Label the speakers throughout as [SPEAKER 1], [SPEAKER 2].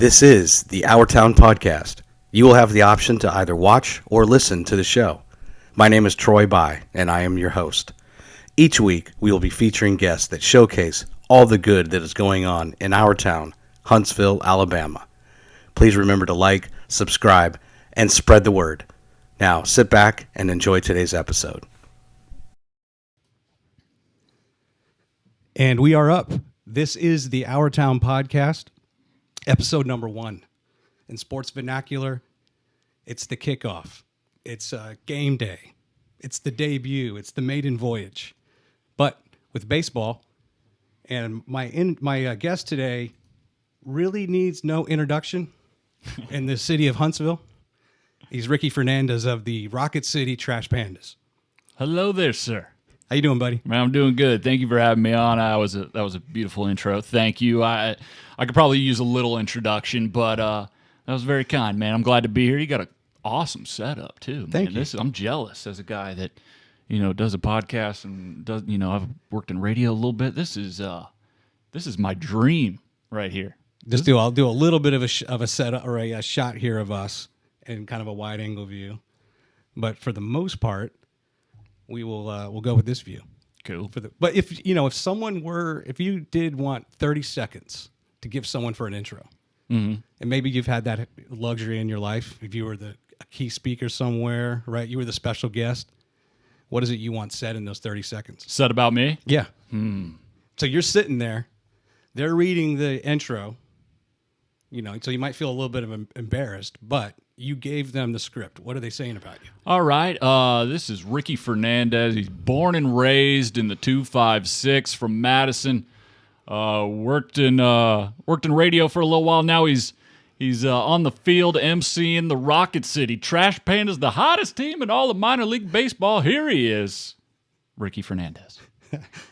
[SPEAKER 1] This is the Our Town Podcast. You will have the option to either watch or listen to the show. My name is Troy Bai, and I am your host. Each week, we will be featuring guests that showcase all the good that is going on in our town, Huntsville, Alabama. Please remember to like, subscribe, and spread the word. Now, sit back and enjoy today's episode.
[SPEAKER 2] And we are up. This is the Our Town Podcast, episode number 1. In sports vernacular, it's the kickoff. It's game day. It's the debut. It's the maiden voyage. But with baseball, and my guest today really needs no introduction in the city of Huntsville. He's Ricky Fernandez of the Rocket City Trash Pandas.
[SPEAKER 3] Hello there, sir.
[SPEAKER 2] How you doing, buddy?
[SPEAKER 3] Man, I'm doing good. Thank you for having me on. That was a beautiful intro. Thank you. I could probably use a little introduction, but that was very kind, man. I'm glad to be here. You got an awesome setup too.
[SPEAKER 2] Thank you.
[SPEAKER 3] I'm jealous as a guy that does a podcast and does I've worked in radio a little bit. This is my dream right here.
[SPEAKER 2] I'll do a little bit of a setup or a shot here of us and kind of a wide angle view, but for the most part, we'll go with this view.
[SPEAKER 3] Cool.
[SPEAKER 2] But if you did want 30 seconds to give someone for an intro, and maybe you've had that luxury in your life, if you were a key speaker somewhere, right? You were the special guest. What is it you want said in those 30 seconds?
[SPEAKER 3] Said about me?
[SPEAKER 2] Yeah. So you're sitting there, they're reading the intro, so you might feel a little bit of embarrassed, but you gave them the script. What are they saying about you?
[SPEAKER 3] All right. This is Ricky Fernandez. He's born and raised in the 256 from Madison. Worked in radio for a little while. Now he's on the field emceeing the Rocket City Trash Pandas, the hottest team in all of minor league baseball. Here he is, Ricky Fernandez.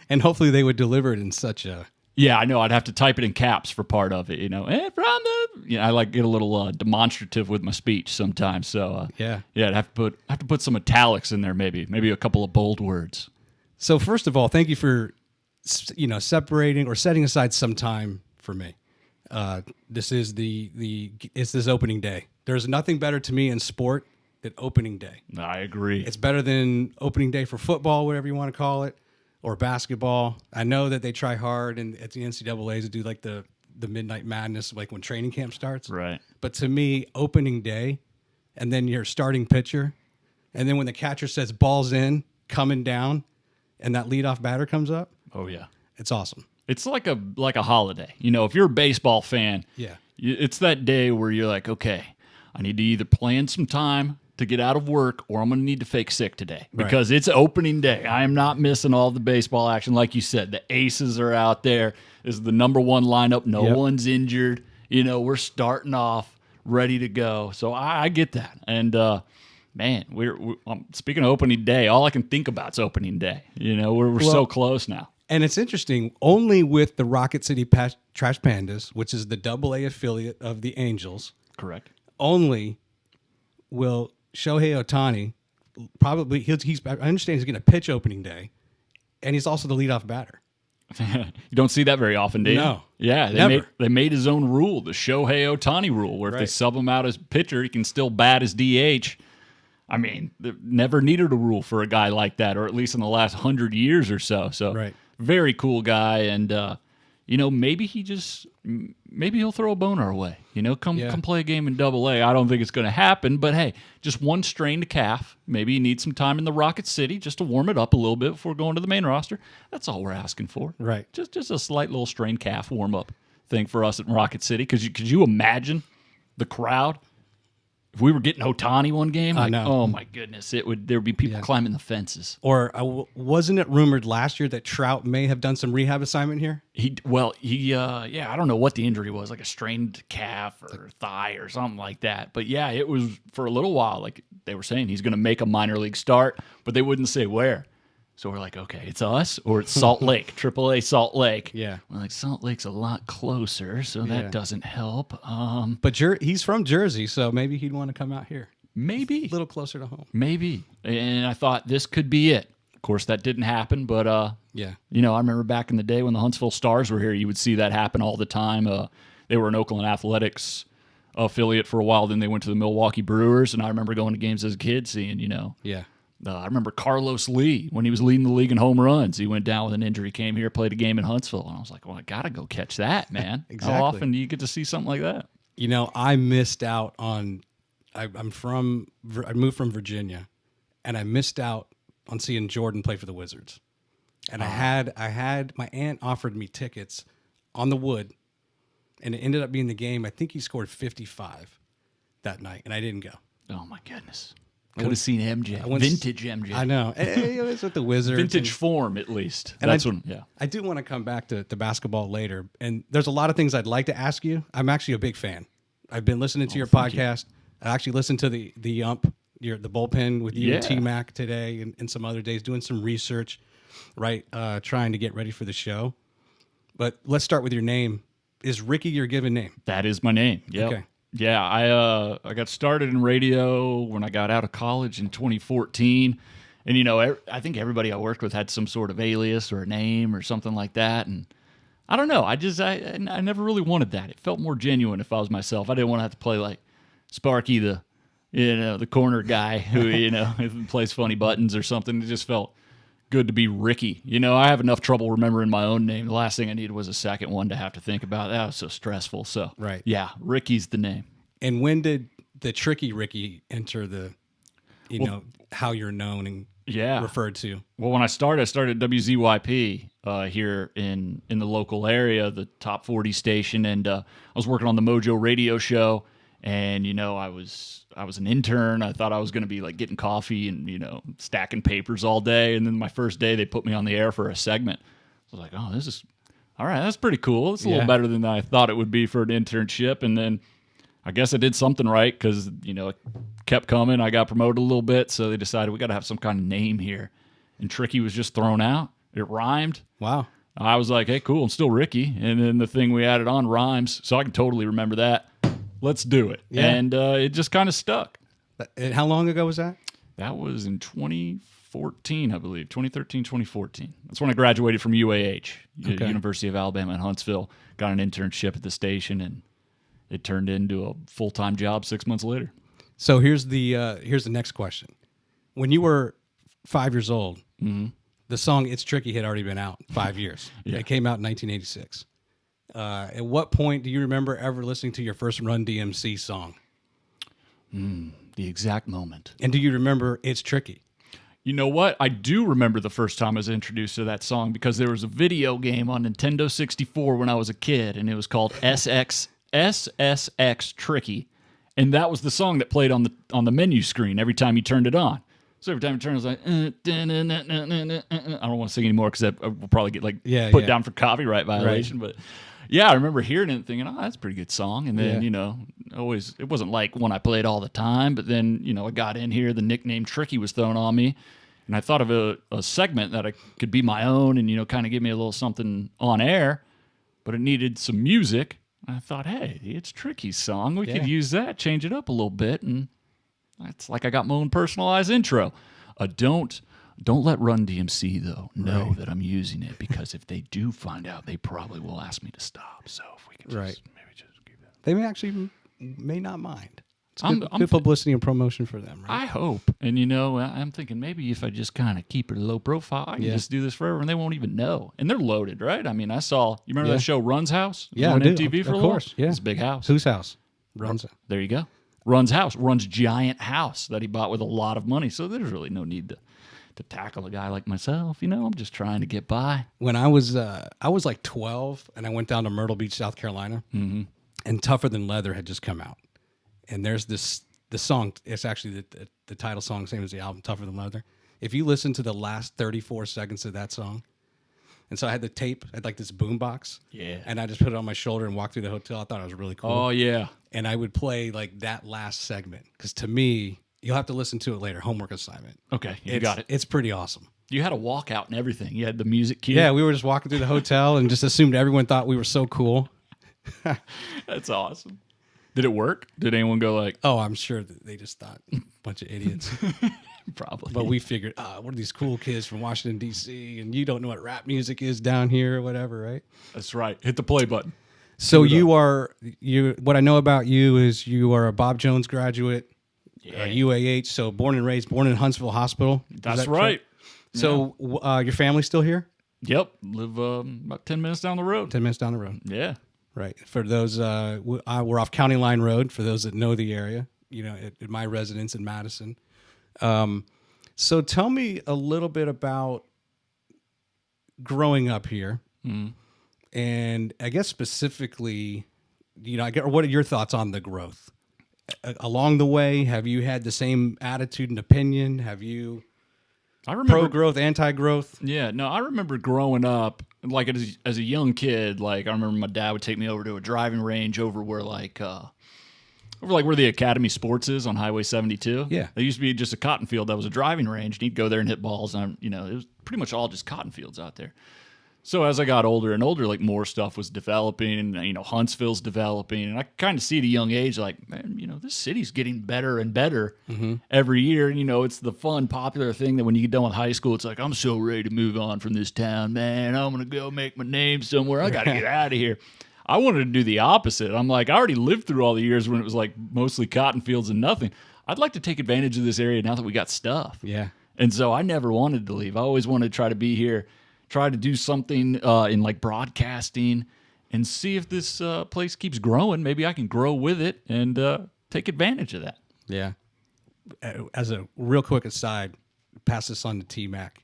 [SPEAKER 2] And hopefully they would deliver it in such a...
[SPEAKER 3] Yeah, I know. I'd have to type it in caps for part of it, And from the... I get a little demonstrative with my speech sometimes. So, I'd have to put some italics in there maybe a couple of bold words.
[SPEAKER 2] So first of all, thank you for, separating or setting aside some time for me. This is it's this opening day. There's nothing better to me in sport than opening day.
[SPEAKER 3] I agree.
[SPEAKER 2] It's better than opening day for football, whatever you want to call it, or basketball. I know that they try hard and at the NCAAs to do like the midnight madness, like when training camp starts.
[SPEAKER 3] Right.
[SPEAKER 2] But to me, opening day, and then your starting pitcher, and then when the catcher says ball's in, coming down, and that leadoff batter comes up.
[SPEAKER 3] Oh yeah,
[SPEAKER 2] it's awesome.
[SPEAKER 3] It's like a holiday. If you're a baseball fan, it's that day where you're like, okay, I need to either plan some time to get out of work, or I'm going to need to fake sick today because It's opening day. I am not missing all the baseball action. Like you said, the aces are out there. This is the number one lineup. No one's injured. We're starting off ready to go. So I get that. And, man, speaking of opening day, all I can think about is opening day. We're so close now.
[SPEAKER 2] And it's interesting, only with the Rocket City Trash Pandas, which is the AA affiliate of the Angels.
[SPEAKER 3] Correct.
[SPEAKER 2] Only will Shohei Ohtani probably, I understand he's going to pitch opening day, and he's also the leadoff batter.
[SPEAKER 3] You don't see that very often, do you?
[SPEAKER 2] No.
[SPEAKER 3] Yeah, they made his own rule, the Shohei Ohtani rule, where if they sub him out as pitcher, he can still bat as DH. I mean, they never needed a rule for a guy like that, or at least in the last 100 years or so. So, very cool guy, and maybe he'll throw a bone our way. Come play a game in AA. I don't think it's going to happen, but hey, just one strained calf. Maybe you need some time in the Rocket City just to warm it up a little bit before going to the main roster. That's all we're asking for.
[SPEAKER 2] Right.
[SPEAKER 3] Just a slight little strained calf warm up thing for us at Rocket City. Could you imagine the crowd? If we were getting Ohtani one game, oh my goodness, there'd be people climbing the fences.
[SPEAKER 2] Or wasn't it rumored last year that Trout may have done some rehab assignment here?
[SPEAKER 3] I don't know what the injury was, like a strained calf or thigh or something like that. But yeah, it was for a little while. Like they were saying, he's going to make a minor league start, but they wouldn't say where. So we're like, okay, it's us or it's Salt Lake, AAA Salt Lake.
[SPEAKER 2] Yeah.
[SPEAKER 3] We're like, Salt Lake's a lot closer, so that doesn't help.
[SPEAKER 2] But he's from Jersey, so maybe he'd want to come out here.
[SPEAKER 3] Maybe.
[SPEAKER 2] A little closer to home.
[SPEAKER 3] Maybe. And I thought this could be it. Of course, that didn't happen, but I remember back in the day when the Huntsville Stars were here, you would see that happen all the time. they were an Oakland Athletics affiliate for a while. Then they went to the Milwaukee Brewers, and I remember going to games as a kid, seeing,
[SPEAKER 2] Yeah.
[SPEAKER 3] I remember Carlos Lee when he was leading the league in home runs. He went down with an injury, came here, played a game in Huntsville, and I was like, well, I gotta go catch that, man.
[SPEAKER 2] Exactly.
[SPEAKER 3] How often do you get to see something like that?
[SPEAKER 2] I missed out on. I moved from Virginia, and I missed out on seeing Jordan play for the Wizards. And I had my aunt offered me tickets on the wood, and it ended up being the game. I think he scored 55 that night, and I didn't go.
[SPEAKER 3] Oh my goodness. Could have seen MJ. Vintage MJ.
[SPEAKER 2] I know. It was with the Wizards.
[SPEAKER 3] Vintage form, at least.
[SPEAKER 2] And
[SPEAKER 3] That's when, yeah.
[SPEAKER 2] I do want to come back to basketball later. And there's a lot of things I'd like to ask you. I'm actually a big fan. I've been listening to your podcast. I actually listened to the the Bullpen with you and T-Mac today and some other days, doing some research, right? Trying to get ready for the show. But let's start with your name. Is Ricky your given name?
[SPEAKER 3] That is my name. Yeah.
[SPEAKER 2] Okay.
[SPEAKER 3] Yeah, I got started in radio when I got out of college in 2014, and I think everybody I worked with had some sort of alias or a name or something like that, and I don't know. I never really wanted that. It felt more genuine if I was myself. I didn't want to have to play like Sparky, the corner guy who plays funny buttons or something. It just felt good to be Ricky. I have enough trouble remembering my own name. The last thing I needed was a second one to have to think about. That was so stressful. So,
[SPEAKER 2] right.
[SPEAKER 3] Yeah, Ricky's the name.
[SPEAKER 2] And when did the tricky Ricky enter the, how you're known and referred to?
[SPEAKER 3] Well, when I started at WZYP here in the local area, the top 40 station, and I was working on the Mojo radio show. And, I was an intern. I thought I was going to be like getting coffee and, stacking papers all day. And then my first day, they put me on the air for a segment. I was like, oh, this is all right. That's pretty cool. It's a little better than I thought it would be for an internship. And then I guess I did something right because, it kept coming. I got promoted a little bit. So they decided we got to have some kind of name here. And Tricky was just thrown out. It rhymed.
[SPEAKER 2] Wow.
[SPEAKER 3] I was like, hey, cool. I'm still Ricky. And then the thing we added on rhymes. So I can totally remember that. Let's do it. Yeah. And it just kind of stuck.
[SPEAKER 2] And how long ago was that?
[SPEAKER 3] That was in 2014, I believe. 2013, 2014. That's when I graduated from UAH, University of Alabama in Huntsville. Got an internship at the station, and it turned into a full-time job 6 months later.
[SPEAKER 2] So here's the next question. When you were 5 years old, the song It's Tricky had already been out 5 years. It came out in 1986. At what point do you remember ever listening to your first Run DMC song?
[SPEAKER 3] The exact moment.
[SPEAKER 2] And do you remember It's Tricky?
[SPEAKER 3] You know what? I do remember the first time I was introduced to that song because there was a video game on Nintendo 64 when I was a kid, and it was called SSX Tricky. And that was the song that played on the menu screen every time you turned it on. So every time you turn it, it was like, I don't want to sing anymore because I will probably get put down for copyright violation. Right. But yeah, I remember hearing it and thinking, oh, that's a pretty good song. And then, always, it wasn't like one I played all the time. But then, I got in here, the nickname Tricky was thrown on me. And I thought of a segment that I could be my own and, kind of give me a little something on air. But it needed some music. And I thought, hey, it's Tricky's song. We could use that, change it up a little bit. And it's like I got my own personalized intro. Don't let Run DMC, though, know that I'm using it, because if they do find out, they probably will ask me to stop. So if we can just maybe just keep that.
[SPEAKER 2] They may not mind. It's good publicity and promotion for them, right?
[SPEAKER 3] I hope. And, I'm thinking maybe if I just kind of keep it low profile, I can just do this forever, and they won't even know. And they're loaded, right? I mean, you remember that show Run's House?
[SPEAKER 2] Yeah,
[SPEAKER 3] on
[SPEAKER 2] I do.
[SPEAKER 3] MTV for a
[SPEAKER 2] of
[SPEAKER 3] while?
[SPEAKER 2] course. Yeah.
[SPEAKER 3] It's a big house.
[SPEAKER 2] Whose house? Run's.
[SPEAKER 3] There you go. Run's house. Run's giant house that he bought with a lot of money. So there's really no need to tackle a guy like myself. I'm just trying to get by.
[SPEAKER 2] When I was like 12, and I went down to Myrtle Beach, South Carolina, and Tougher Than Leather had just come out. And there's the song. It's actually the title song, same as the album, Tougher Than Leather. If you listen to the last 34 seconds of that song, and so I had the tape, I had like this boom box.
[SPEAKER 3] Yeah.
[SPEAKER 2] And I just put it on my shoulder and walked through the hotel. I thought it was really cool.
[SPEAKER 3] Oh, yeah.
[SPEAKER 2] And I would play like that last segment. Because to me, you'll have to listen to it later. Homework assignment.
[SPEAKER 3] Okay. You got it.
[SPEAKER 2] It's pretty awesome.
[SPEAKER 3] You had a walkout and everything. You had the music cue.
[SPEAKER 2] Yeah, we were just walking through the hotel and just assumed everyone thought we were so cool.
[SPEAKER 3] That's awesome. Did it work? Did anyone go like...
[SPEAKER 2] Oh, I'm sure that they just thought a bunch of idiots.
[SPEAKER 3] Probably.
[SPEAKER 2] But we figured, what are these cool kids from Washington, D.C., and you don't know what rap music is down here or whatever, right?
[SPEAKER 3] That's right. Hit the play button.
[SPEAKER 2] So you are what I know about you is you are a Bob Jones graduate, UAH. So born in Huntsville Hospital.
[SPEAKER 3] That's right.
[SPEAKER 2] So your family's still here?
[SPEAKER 3] Yep. Live about 10 minutes down the road.
[SPEAKER 2] 10 minutes down the road.
[SPEAKER 3] Yeah.
[SPEAKER 2] Right. For those, we're off County Line Road. For those that know the area, at my residence in Madison. So tell me a little bit about growing up here, and I guess specifically, what are your thoughts on the growth along the way? Have you had the same attitude and opinion? Have you? I remember pro-growth, anti-growth.
[SPEAKER 3] Yeah, no, I remember growing up, like as a young kid. Like I remember my dad would take me over to a driving range over where where the Academy Sports is on Highway 72.
[SPEAKER 2] Yeah,
[SPEAKER 3] there used to be just a cotton field that was a driving range, and he'd go there and hit balls. And it was pretty much all just cotton fields out there. So as I got older and older, like more stuff was developing, and Huntsville's developing, and I kind of see at a young age, like, man, this city's getting better and better every year. And it's the fun, popular thing that when you get done with high school, it's like, I'm so ready to move on from this town, man. I'm gonna go make my name somewhere. I gotta get out of here. I wanted to do the opposite. I'm like, I already lived through all the years when it was like mostly cotton fields and nothing. I'd like to take advantage of this area now that we got stuff.
[SPEAKER 2] Yeah.
[SPEAKER 3] And so I never wanted to leave. I always wanted to try to be here, try to do something in like broadcasting, and see if this place keeps growing. Maybe I can grow with it and take advantage of that.
[SPEAKER 2] Yeah. As a real quick aside, pass this on to T-Mac.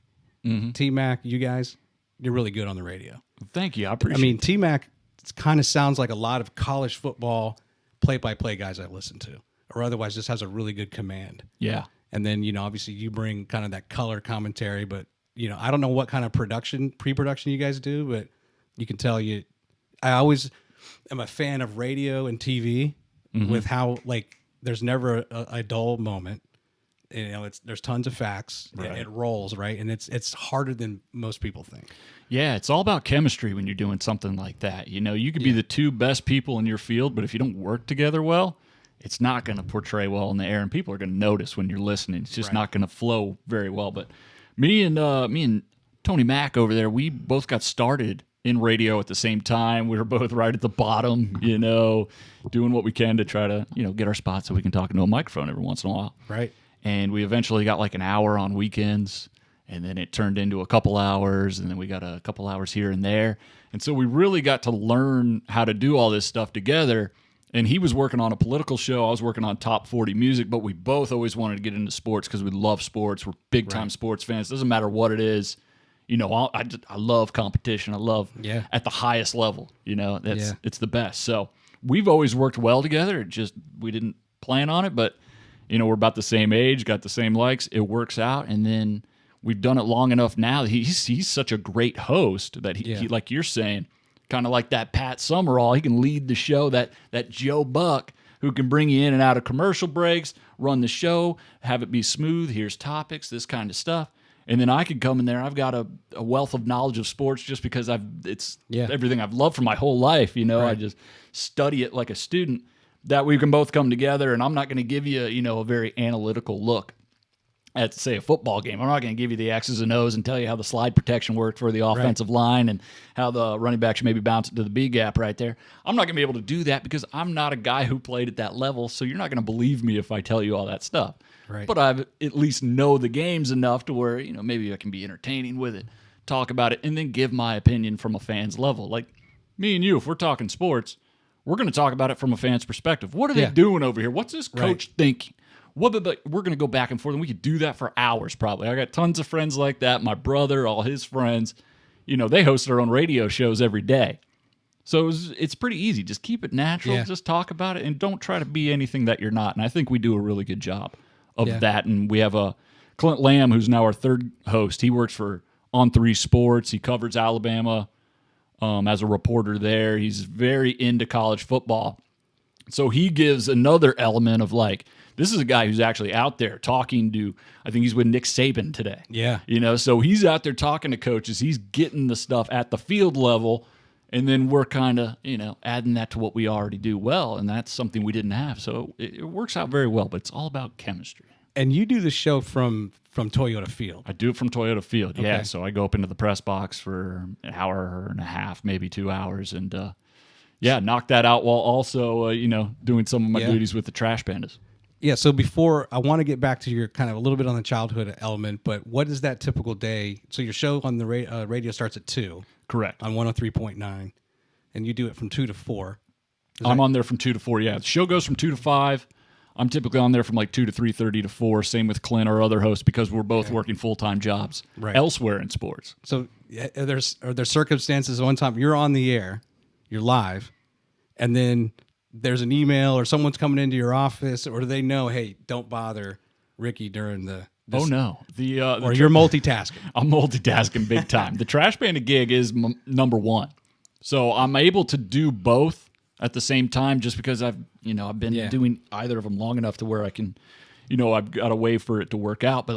[SPEAKER 2] T-Mac, you guys, you're really good on the radio.
[SPEAKER 3] Thank you. I appreciate it.
[SPEAKER 2] T-Mac kind of sounds like a lot of college football play-by-play guys I listen to, or otherwise just has a really good command.
[SPEAKER 3] Yeah.
[SPEAKER 2] And then, obviously you bring kind of that color commentary, but, I don't know what kind of pre-production you guys do, but you can tell I always am a fan of radio and TV with how, like, there's never a dull moment. There's tons of facts. Right. It rolls, right? And it's harder than most people think.
[SPEAKER 3] Yeah, it's all about chemistry when you're doing something like that. You could be the two best people in your field, but if you don't work together well, it's not going to portray well in the air, and people are going to notice when you're listening. It's just not going to flow very well. But me and Tony Mack over there, we both got started in radio at the same time. We were both right at the bottom, doing what we can to try to, get our spot so we can talk into a microphone every once in a while.
[SPEAKER 2] Right.
[SPEAKER 3] And we eventually got like an hour on weekends, and then it turned into a couple hours, and then we got a couple hours here and there. And so we really got to learn how to do all this stuff together. And he was working on a political show. I was working on top 40 music, but we both always wanted to get into sports because we love sports. We're big-time sports fans. Doesn't matter what it is. I love competition. I love at the highest level. It's the best. So we've always worked well together. We didn't plan on it, but we're about the same age, got the same likes. It works out, and then we've done it long enough now that he's such a great host that he like you're saying, kind of like that Pat Summerall. He can lead the show, that Joe Buck who can bring you in and out of commercial breaks, run the show, have it be smooth. Here's topics, this kind of stuff. And then I could come in there. I've got a wealth of knowledge of sports just because it's everything I've loved for my whole life. I just study it like a student. That we can both come together, and I'm not going to give you, a very analytical look at, say, a football game. I'm not going to give you the X's and O's and tell you how the slide protection worked for the offensive line and how the running back should maybe bounce it to the B gap right there. I'm not going to be able to do that because I'm not a guy who played at that level, so you're not going to believe me if I tell you all that stuff.
[SPEAKER 2] Right.
[SPEAKER 3] But I've at least know the games enough to where, maybe I can be entertaining with it, talk about it, and then give my opinion from a fan's level. Like me and you, if we're talking sports, we're going to talk about it from a fan's perspective. What are they doing over here? What's this coach thinking? We're going to go back and forth, and we could do that for hours probably. I got tons of friends like that. My brother, all his friends, they host their own radio shows every day. So it's pretty easy. Just keep it natural. Yeah. Just talk about it, and don't try to be anything that you're not. And I think we do a really good job of that. And we have Clint Lamb, who's now our third host. He works for On3 Sports. He covers Alabama as a reporter there. He's very into college football. So he gives another element of like, this is a guy who's actually out there talking to, I think he's with Nick Saban today.
[SPEAKER 2] Yeah.
[SPEAKER 3] So he's out there talking to coaches. He's getting the stuff at the field level, and then we're kind of, adding that to what we already do well, and that's something we didn't have. So it works out very well, but it's all about chemistry.
[SPEAKER 2] And you do the show from Toyota Field.
[SPEAKER 3] I do it from Toyota Field, yeah. So I go up into the press box for an hour and a half, maybe 2 hours, and Yeah, knock that out while also, doing some of my duties with the Trash Pandas.
[SPEAKER 2] Yeah, so before, I want to get back to your kind of a little bit on the childhood element, but what is that typical day? So your show on the radio starts at 2.
[SPEAKER 3] Correct.
[SPEAKER 2] On 103.9, and you do it from 2 to 4.
[SPEAKER 3] I'm on there from 2 to 4, yeah. The show goes from 2 to 5. I'm typically on there from like 2 to 3:30 to 4. Same with Clint, our other host, because we're both working full-time jobs elsewhere in sports.
[SPEAKER 2] So are there circumstances one time you're on the air, you're live, and then there's an email or someone's coming into your office, or do they know, hey, don't bother Ricky during the...
[SPEAKER 3] Oh, no.
[SPEAKER 2] Or you're multitasking.
[SPEAKER 3] I'm multitasking big time. The Trash Panda gig is number one. So I'm able to do both at the same time just because I've been doing either of them long enough to where I can, I've got a way for it to work out. But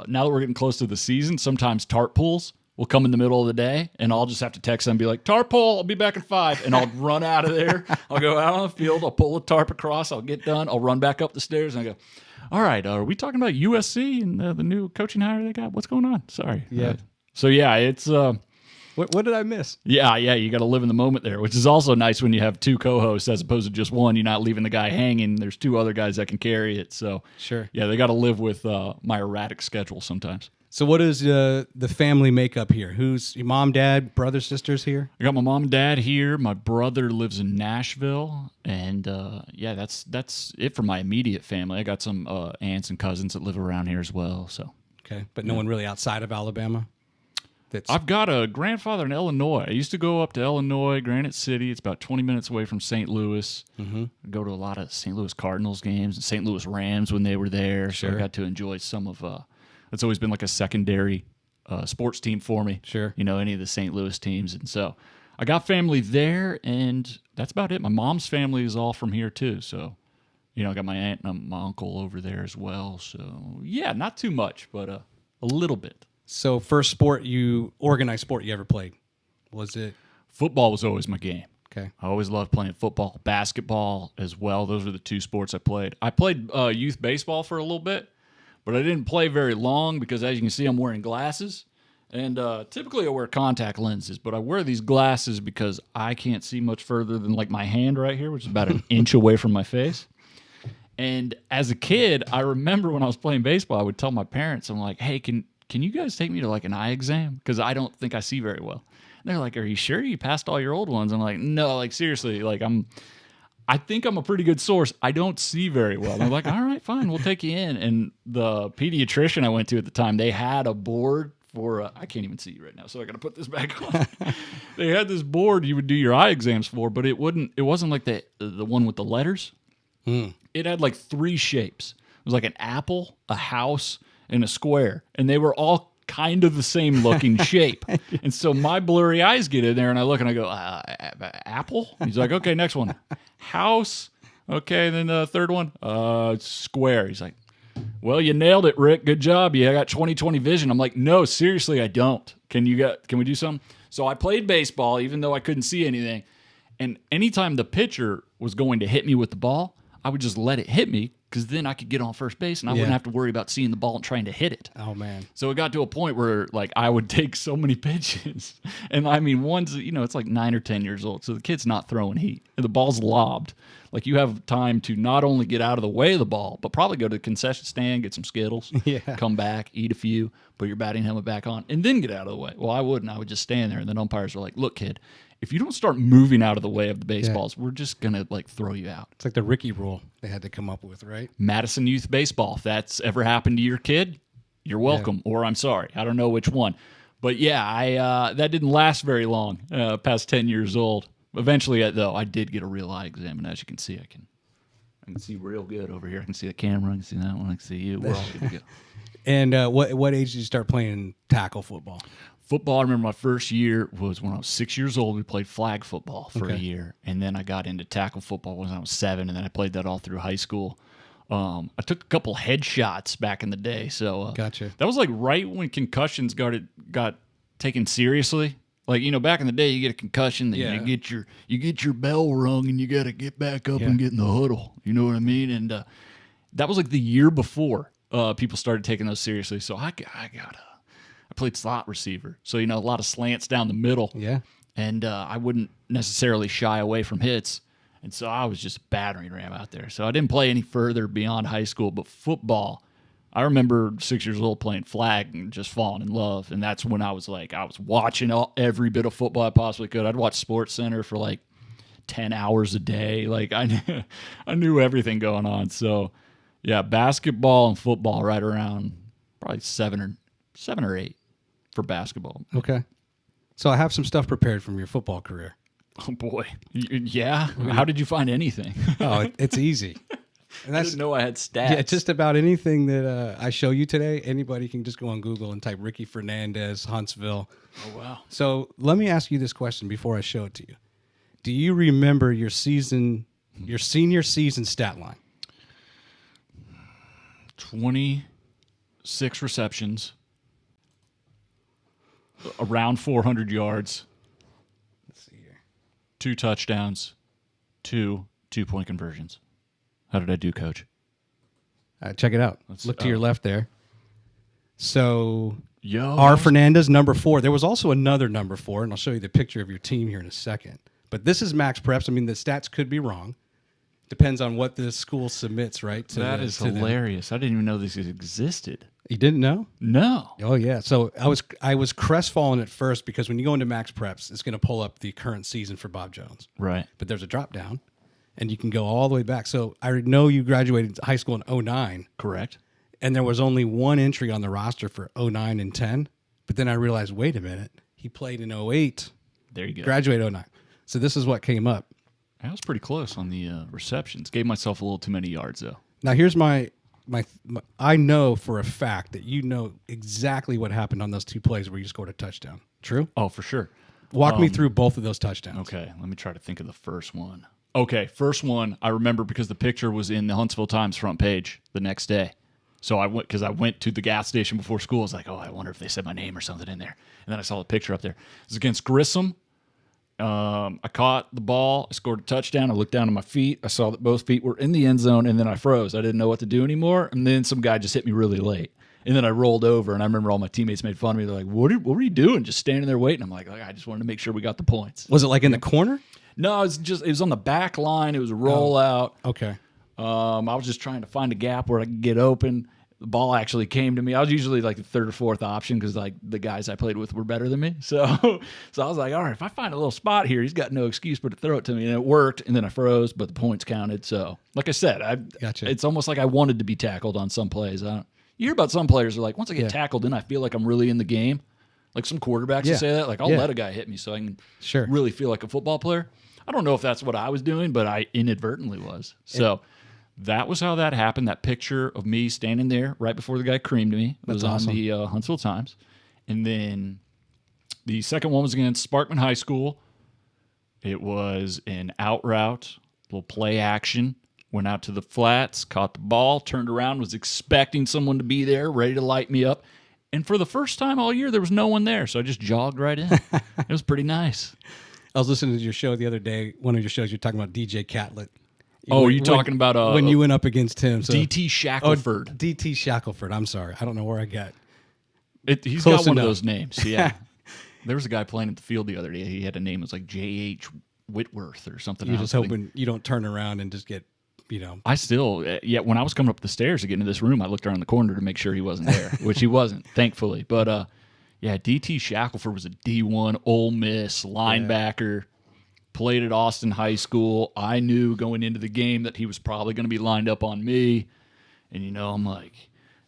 [SPEAKER 3] now that we're getting close to the season, sometimes tarp pulls will come in the middle of the day, and I'll just have to text them and be like, tarp pull, I'll be back in 5. And I'll run out of there. I'll go out on the field. I'll pull a tarp across. I'll get done. I'll run back up the stairs, and I go, all right, are we talking about USC and the new coaching hire they got? What's going on? Sorry.
[SPEAKER 2] Yeah.
[SPEAKER 3] It's...
[SPEAKER 2] What did I miss?
[SPEAKER 3] Yeah, you got to live in the moment there, which is also nice when you have 2 co-hosts as opposed to just one. You're not leaving the guy hanging. There's 2 other guys that can carry it. So,
[SPEAKER 2] sure.
[SPEAKER 3] Yeah, they got to live with my erratic schedule sometimes.
[SPEAKER 2] So what is the family makeup here? Who's your mom, dad, brothers, sisters here?
[SPEAKER 3] I got my mom and dad here. My brother lives in Nashville, and that's it for my immediate family. I got some aunts and cousins that live around here as well. So
[SPEAKER 2] okay, but no one really outside of Alabama.
[SPEAKER 3] I've got a grandfather in Illinois. I used to go up to Illinois, Granite City. It's about 20 minutes away from St. Louis. Mm-hmm. I go to a lot of St. Louis Cardinals games and St. Louis Rams when they were there. Sure. So I got to enjoy some of. It's always been like a secondary sports team for me.
[SPEAKER 2] Sure.
[SPEAKER 3] Any of the St. Louis teams. And so I got family there, and that's about it. My mom's family is all from here, too. So, I got my aunt and my uncle over there as well. So, yeah, not too much, but a little bit.
[SPEAKER 2] So, first organized sport you ever played? Was it?
[SPEAKER 3] Football was always my game.
[SPEAKER 2] Okay.
[SPEAKER 3] I always loved playing football, basketball as well. Those were the 2 sports I played. I played youth baseball for a little bit. But I didn't play very long because, as you can see, I'm wearing glasses. And typically I wear contact lenses, but I wear these glasses because I can't see much further than like my hand right here, which is about an inch away from my face. And as a kid, I remember when I was playing baseball, I would tell my parents, I'm like, hey, can you guys take me to like an eye exam? Because I don't think I see very well. And they're like, are you sure you passed all your old ones? I'm like, no, like seriously, like I think I'm a pretty good source. I don't see very well. They're like, all right, fine, we'll take you in. And the pediatrician I went to at the time, they had a board for, I can't even see you right now, so I got to put this back on. They had this board you would do your eye exams for, but it wasn't like the one with the letters. It had like 3 shapes. It was like an apple, a house, and a square. And they were all kind of the same looking shape. And so my blurry eyes get in there, and I look and I go, apple? He's like, okay, next one. House. Okay, and then the third one, square. He's like, well, you nailed it, Rick. Good job. Yeah, I got 20/20 vision. I'm like, no, seriously, I don't. Can we do something? So I played baseball, even though I couldn't see anything. And anytime the pitcher was going to hit me with the ball, I would just let it hit me, because then I could get on first base and I wouldn't have to worry about seeing the ball and trying to hit it.
[SPEAKER 2] Oh, man.
[SPEAKER 3] So it got to a point where like I would take so many pitches. And I mean, one's, it's like 9 or 10 years old. So the kid's not throwing heat. And the ball's lobbed. Like you have time to not only get out of the way of the ball, but probably go to the concession stand, get some Skittles, come back, eat a few, put your batting helmet back on, and then get out of the way. Well, I wouldn't. I would just stand there. And then umpires were like, look, kid, if you don't start moving out of the way of the baseballs, we're just going to like throw you out.
[SPEAKER 2] It's like the Ricky rule they had to come up with, right?
[SPEAKER 3] Madison Youth Baseball. If that's ever happened to your kid, you're welcome, or I'm sorry. I don't know which one. But yeah, that didn't last very long, past 10 years old. Eventually, though, I did get a real eye exam, and as you can see, I can see real good over here. I can see the camera, I can see that one, I can see you. We're all good to go.
[SPEAKER 2] And what age did you start playing tackle football?
[SPEAKER 3] Football, I remember my first year was when I was 6 years old. We played flag football for a year, and then I got into tackle football when I was 7, and then I played that all through high school. I took a couple headshots back in the day, so
[SPEAKER 2] gotcha.
[SPEAKER 3] That was like right when concussions got taken seriously. Like, back in the day, you get a concussion, then you get your bell rung, and you got to get back up and get in the huddle. You know what I mean? And that was like the year before people started taking those seriously. So I played slot receiver, so a lot of slants down the middle.
[SPEAKER 2] Yeah.
[SPEAKER 3] and I wouldn't necessarily shy away from hits. And so I was just a battering ram out there. So I didn't play any further beyond high school. But football, I remember 6 years old playing flag and just falling in love. And that's when I was watching every bit of football I possibly could. I'd watch Sports Center for like 10 hours a day. Like I knew everything going on. So yeah, basketball and football right around probably seven or eight for basketball.
[SPEAKER 2] Okay. So I have some stuff prepared from your football career.
[SPEAKER 3] Oh, boy. Yeah? How did you find anything?
[SPEAKER 2] Oh, it's easy. And
[SPEAKER 3] I didn't know I had stats.
[SPEAKER 2] Yeah, just about anything that I show you today, anybody can just go on Google and type Ricky Fernandez, Huntsville.
[SPEAKER 3] Oh, wow.
[SPEAKER 2] So let me ask you this question before I show it to you. Do you remember your senior season stat line?
[SPEAKER 3] 26 receptions, around 400 yards. 2 touchdowns, 2 2-point conversions. How did I do, Coach?
[SPEAKER 2] Check it out. Look to your left there. So,
[SPEAKER 3] Yo,
[SPEAKER 2] R. Fernandez, number 4. There was also another number 4, and I'll show you the picture of your team here in a second. But this is max preps. I mean, the stats could be wrong. Depends on what the school submits, right?
[SPEAKER 3] That is hilarious. I didn't even know this existed.
[SPEAKER 2] You didn't know?
[SPEAKER 3] No.
[SPEAKER 2] Oh yeah. So I was crestfallen at first because when you go into max preps, it's going to pull up the current season for Bob Jones.
[SPEAKER 3] Right.
[SPEAKER 2] But there's a drop down, and you can go all the way back. So I know you graduated high school in 2009.
[SPEAKER 3] Correct.
[SPEAKER 2] And there was only one entry on the roster for 2009 and 10. But then I realized, wait a minute, he played in 2008.
[SPEAKER 3] There you go.
[SPEAKER 2] Graduated 2009. So this is what came up.
[SPEAKER 3] I was pretty close on the receptions. Gave myself a little too many yards though.
[SPEAKER 2] Now here's my I know for a fact that you know exactly what happened on those 2 plays where you scored a touchdown. True?
[SPEAKER 3] Oh, for sure.
[SPEAKER 2] Walk me through both of those touchdowns.
[SPEAKER 3] Okay, let me try to think of the first one. Okay, first one I remember because the picture was in the Huntsville Times front page the next day. So I went to the gas station before school. I was like, oh, I wonder if they said my name or something in there. And then I saw the picture up there. It was against Grissom. I caught the ball. I scored a touchdown. I looked down at my feet. I saw that both feet were in the end zone, and then I froze. I didn't know what to do anymore. And then some guy just hit me really late. And then I rolled over, and I remember all my teammates made fun of me. They're like, what were you doing? Just standing there waiting? I'm like, I just wanted to make sure we got the points.
[SPEAKER 2] Was it like in the corner?
[SPEAKER 3] No, it was on the back line. It was a rollout.
[SPEAKER 2] Okay.
[SPEAKER 3] I was just trying to find a gap where I could get open. The ball actually came to me. I was usually like the 3rd or 4th option because like the guys I played with were better than me. So I was like, all right, if I find a little spot here, he's got no excuse but to throw it to me. And it worked. And then I froze, but the points counted. So like I said,
[SPEAKER 2] Gotcha.
[SPEAKER 3] It's almost like I wanted to be tackled on some plays. You hear about some players who are like, once I get tackled in, I feel like I'm really in the game. Like some quarterbacks will say that. Like I'll let a guy hit me so I can really feel like a football player. I don't know if that's what I was doing, but I inadvertently was. So that was how that happened. That picture of me standing there right before the guy creamed me was on the Huntsville Times. And then the second one was against Sparkman High School. It was an out route, little play action. Went out to the flats, caught the ball, turned around, was expecting someone to be there, ready to light me up. And for the first time all year, there was no one there. So I just jogged right in. It was pretty nice.
[SPEAKER 2] I was listening to your show the other day. One of your shows, you're talking about DJ Catlett.
[SPEAKER 3] You're talking about
[SPEAKER 2] when you went up against him. So.
[SPEAKER 3] DT Shackelford.
[SPEAKER 2] Oh, DT Shackelford. I'm sorry. I don't know where I got.
[SPEAKER 3] He's got one of those names. Yeah. There was a guy playing at the field the other day. He had a name. It was like J.H. Whitworth or something.
[SPEAKER 2] You're just hoping you don't turn around and just get,
[SPEAKER 3] I still, when I was coming up the stairs to get into this room, I looked around the corner to make sure he wasn't there, which he wasn't, thankfully. But, DT Shackelford was a D1 Ole Miss linebacker. Played at Austin High School. I knew going into the game that he was probably going to be lined up on me. And, I'm like,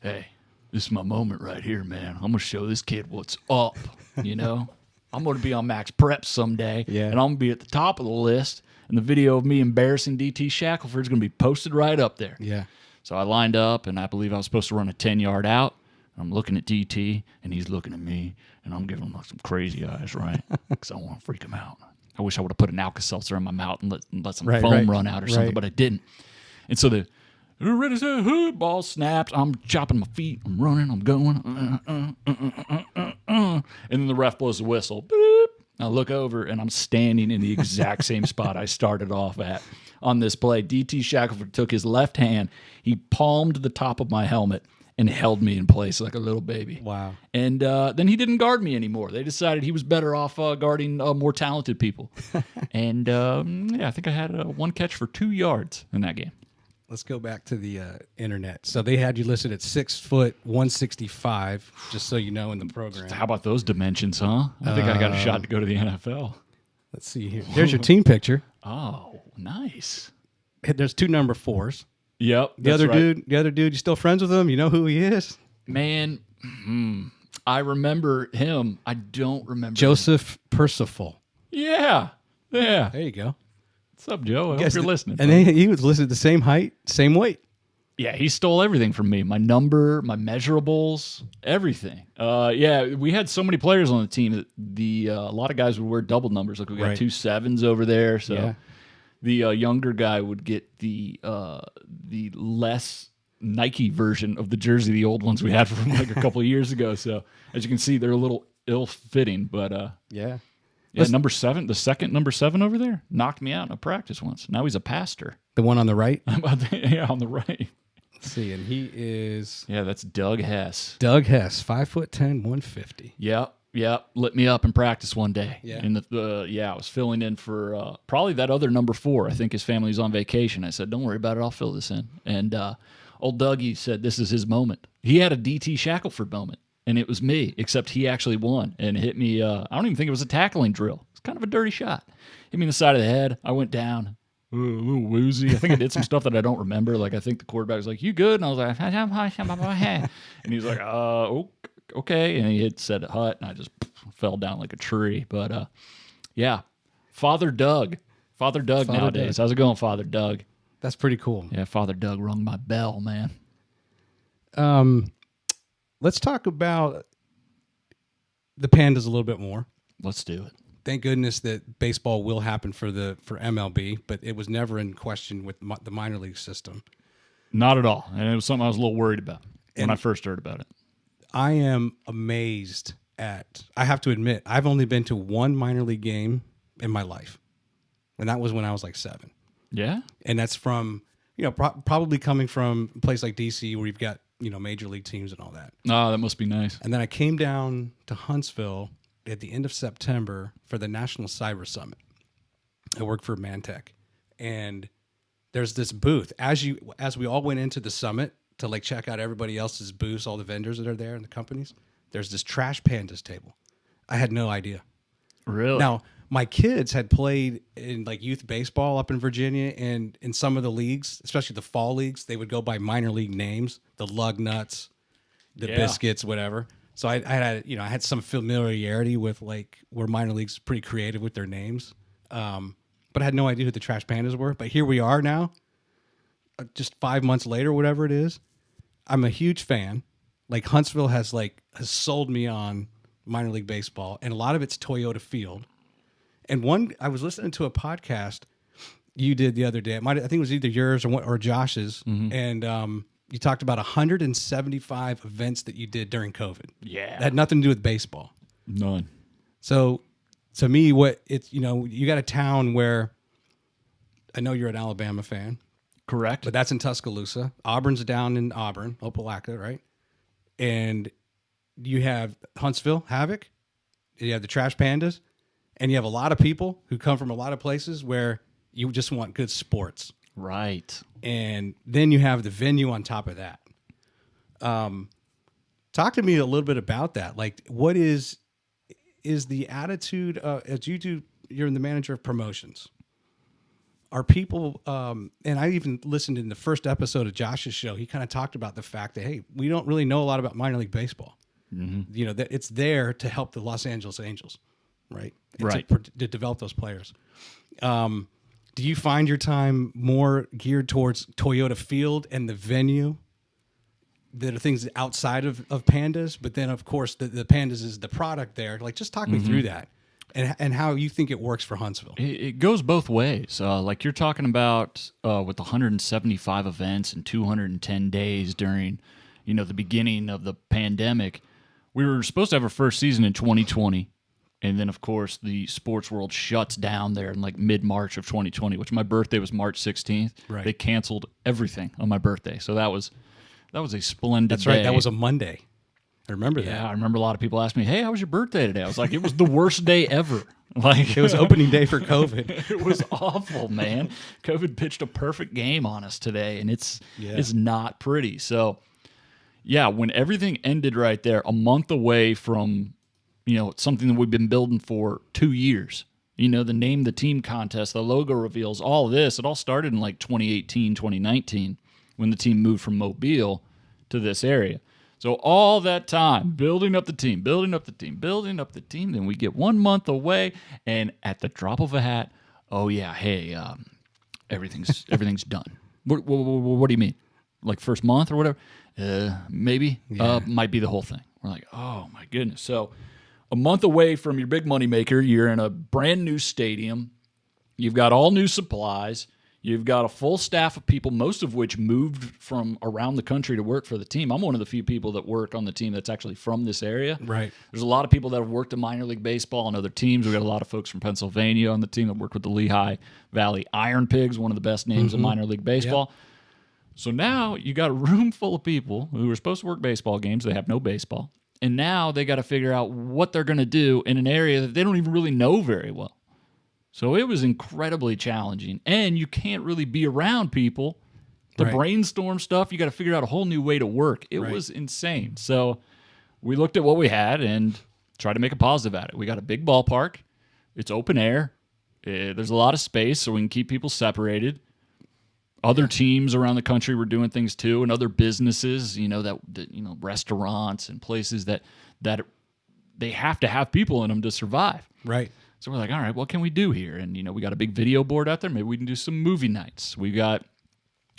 [SPEAKER 3] hey, this is my moment right here, man. I'm going to show this kid what's up, I'm going to be on Max Prep someday, and I'm going to be at the top of the list, and the video of me embarrassing DT Shackelford is going to be posted right up there.
[SPEAKER 2] Yeah.
[SPEAKER 3] So I lined up, and I believe I was supposed to run a 10-yard out. I'm looking at DT, and he's looking at me, and I'm giving him like some crazy eyes, right? Because I want to freak him out. I wish I would have put an Alka-Seltzer in my mouth and let some foam run out or something, but I didn't. And so the ready to hood ball snaps. I'm chopping my feet. I'm running. I'm going. And then the ref blows the whistle. Boop. I look over, and I'm standing in the exact same spot I started off at on this play. DT Shackelford took his left hand. He palmed the top of my helmet and held me in place like a little baby.
[SPEAKER 2] Wow.
[SPEAKER 3] And then he didn't guard me anymore. They decided he was better off guarding more talented people. And I think I had one catch for 2 yards in that game.
[SPEAKER 2] Let's go back to the internet. So they had you listed at 6 foot 165, just so you know, in the program.
[SPEAKER 3] How about those dimensions, huh? I think I got a shot to go to the NFL.
[SPEAKER 2] Let's see here. There's your team picture.
[SPEAKER 3] Oh, nice.
[SPEAKER 2] There's 2 number 4s.
[SPEAKER 3] Yep.
[SPEAKER 2] The other dude, you still friends with him? You know who he is?
[SPEAKER 3] Man, I remember him. I don't remember
[SPEAKER 2] Joseph Percival.
[SPEAKER 3] Yeah.
[SPEAKER 2] There you go.
[SPEAKER 3] What's up, Joe? I hope you're listening.
[SPEAKER 2] And he was listed the same height, same weight.
[SPEAKER 3] Yeah, he stole everything from me. My number, my measurables, everything. We had so many players on the team that a lot of guys would wear double numbers. Like we got 2 7s over there. So the younger guy would get the less Nike version of the jersey, the old ones we had from like a couple of years ago. So as you can see, they're a little ill-fitting, but yeah, number 7, the second number 7 over there, knocked me out in a practice once. Now he's a pastor.
[SPEAKER 2] The one on the right?
[SPEAKER 3] Yeah, on the right.
[SPEAKER 2] Let's see, and he is...
[SPEAKER 3] Yeah, that's Doug Hess.
[SPEAKER 2] Doug Hess, 5'10", 150.
[SPEAKER 3] Yep. Lit me up in practice one day.
[SPEAKER 2] Yeah.
[SPEAKER 3] And I was filling in for probably that other number 4. I think his family's on vacation. I said, don't worry about it. I'll fill this in. And old Dougie said this is his moment. He had a DT Shackelford moment. And it was me, except he actually won and hit me. I don't even think it was a tackling drill. It's kind of a dirty shot. Hit me in the side of the head. I went down, a little woozy. I think I did some stuff that I don't remember. Like I think the quarterback was like, "You good?" And I was like, and he was like, okay. And he had said hut, and I just fell down like a tree. But Father Doug nowadays. How's it going, Father Doug?
[SPEAKER 2] That's pretty cool.
[SPEAKER 3] Yeah, Father Doug rung my bell, man.
[SPEAKER 2] Let's talk about the Pandas a little bit more.
[SPEAKER 3] Let's do it.
[SPEAKER 2] Thank goodness that baseball will happen for MLB, but it was never in question with the minor league system.
[SPEAKER 3] Not at all. And it was something I was a little worried about when I first heard about it.
[SPEAKER 2] I am amazed at, I have to admit, I've only been to 1 minor league game in my life. And that was when I was like 7.
[SPEAKER 3] Yeah?
[SPEAKER 2] And that's from, probably coming from a place like DC where you've got, major league teams and all that.
[SPEAKER 3] Oh, that must be nice.
[SPEAKER 2] And then I came down to Huntsville at the end of September for the National Cyber Summit. I worked for Mantech. And there's this booth. As we all went into the summit to like check out everybody else's booths, all the vendors that are there and the companies, there's this Trash Pandas table. I had no idea.
[SPEAKER 3] Really?
[SPEAKER 2] Now, my kids had played in like youth baseball up in Virginia, and in some of the leagues, especially the fall leagues, they would go by minor league names, the Lug Nuts, the Biscuits, whatever. So I had some familiarity with like where minor leagues pretty creative with their names, but I had no idea who the Trash Pandas were. But here we are now, just 5 months later, whatever it is. I'm a huge fan. Like Huntsville has sold me on minor league baseball, and a lot of it's Toyota Field. And I was listening to a podcast you did the other day. I think it was either yours or Josh's, and you talked about 175 events that you did during COVID.
[SPEAKER 3] Yeah,
[SPEAKER 2] that had nothing to do with baseball.
[SPEAKER 3] None.
[SPEAKER 2] So, to me, you got a town where I know you're an Alabama fan,
[SPEAKER 3] correct?
[SPEAKER 2] But that's in Tuscaloosa. Auburn's down in Auburn, Opelika, right? And you have Huntsville, Havoc. You have the Trash Pandas. And you have a lot of people who come from a lot of places where you just want good sports.
[SPEAKER 3] Right.
[SPEAKER 2] And then you have the venue on top of that. Talk to me a little bit about that. Like, what is the attitude as you're the manager of promotions? Are people, and I even listened in the first episode of Josh's show, he kind of talked about the fact that, hey, we don't really know a lot about minor league baseball. Mm-hmm. That it's there to help the Los Angeles Angels. Right. To develop those players. Do you find your time more geared towards Toyota Field and the venue that are things outside of Pandas? But then, of course, the Pandas is the product there. Like, just talk me through that and how you think it works for Huntsville.
[SPEAKER 3] It goes both ways. Like you're talking about with 175 events and 210 days during, the beginning of the pandemic. We were supposed to have our first season in 2020. And then, of course, the sports world shuts down there in like mid-March of 2020, which my birthday was March 16th.
[SPEAKER 2] Right.
[SPEAKER 3] They canceled everything on my birthday. So that was That was a splendid
[SPEAKER 2] That's
[SPEAKER 3] day.
[SPEAKER 2] right. That was a Monday. I remember that.
[SPEAKER 3] Yeah, I remember a lot of people asked me, "Hey, how was your birthday today?" I was like, "It was the worst day ever." Like
[SPEAKER 2] It was opening day for COVID.
[SPEAKER 3] It was awful, man. COVID pitched a perfect game on us today, and it's not pretty. So, yeah, when everything ended right there, a month away from, something that we've been building for 2 years. The name the team contest, the logo reveals, all this. It all started in like 2018, 2019 when the team moved from Mobile to this area. So all that time, building up the team, then we get 1 month away, and at the drop of a hat, everything's done. What do you mean? Like first month or whatever? Maybe.
[SPEAKER 2] Yeah.
[SPEAKER 3] Might be the whole thing. We're like, oh my goodness. So a month away from your big money maker, you're in a brand new stadium. You've got all new supplies. You've got a full staff of people, most of which moved from around the country to work for the team. I'm one of the few people that work on the team that's actually from this area.
[SPEAKER 2] Right.
[SPEAKER 3] There's a lot of people that have worked in minor league baseball and other teams. We've got a lot of folks from Pennsylvania on the team that work with the Lehigh Valley Iron Pigs, one of the best names in minor league baseball. Yep. So now you got a room full of people who are supposed to work baseball games. They have no baseball. And now they got to figure out what they're going to do in an area that they don't even really know very well. So it was incredibly challenging, and you can't really be around people to brainstorm stuff. You got to figure out a whole new way to work. It was insane. So we looked at what we had and tried to make a positive at it. We got a big ballpark. It's open air. There's a lot of space, so we can keep people separated. Other teams around the country were doing things too, and other businesses, restaurants and places that they have to have people in them to survive.
[SPEAKER 2] Right.
[SPEAKER 3] So we're like, all right, what can we do here? And, we got a big video board out there. Maybe we can do some movie nights. We got,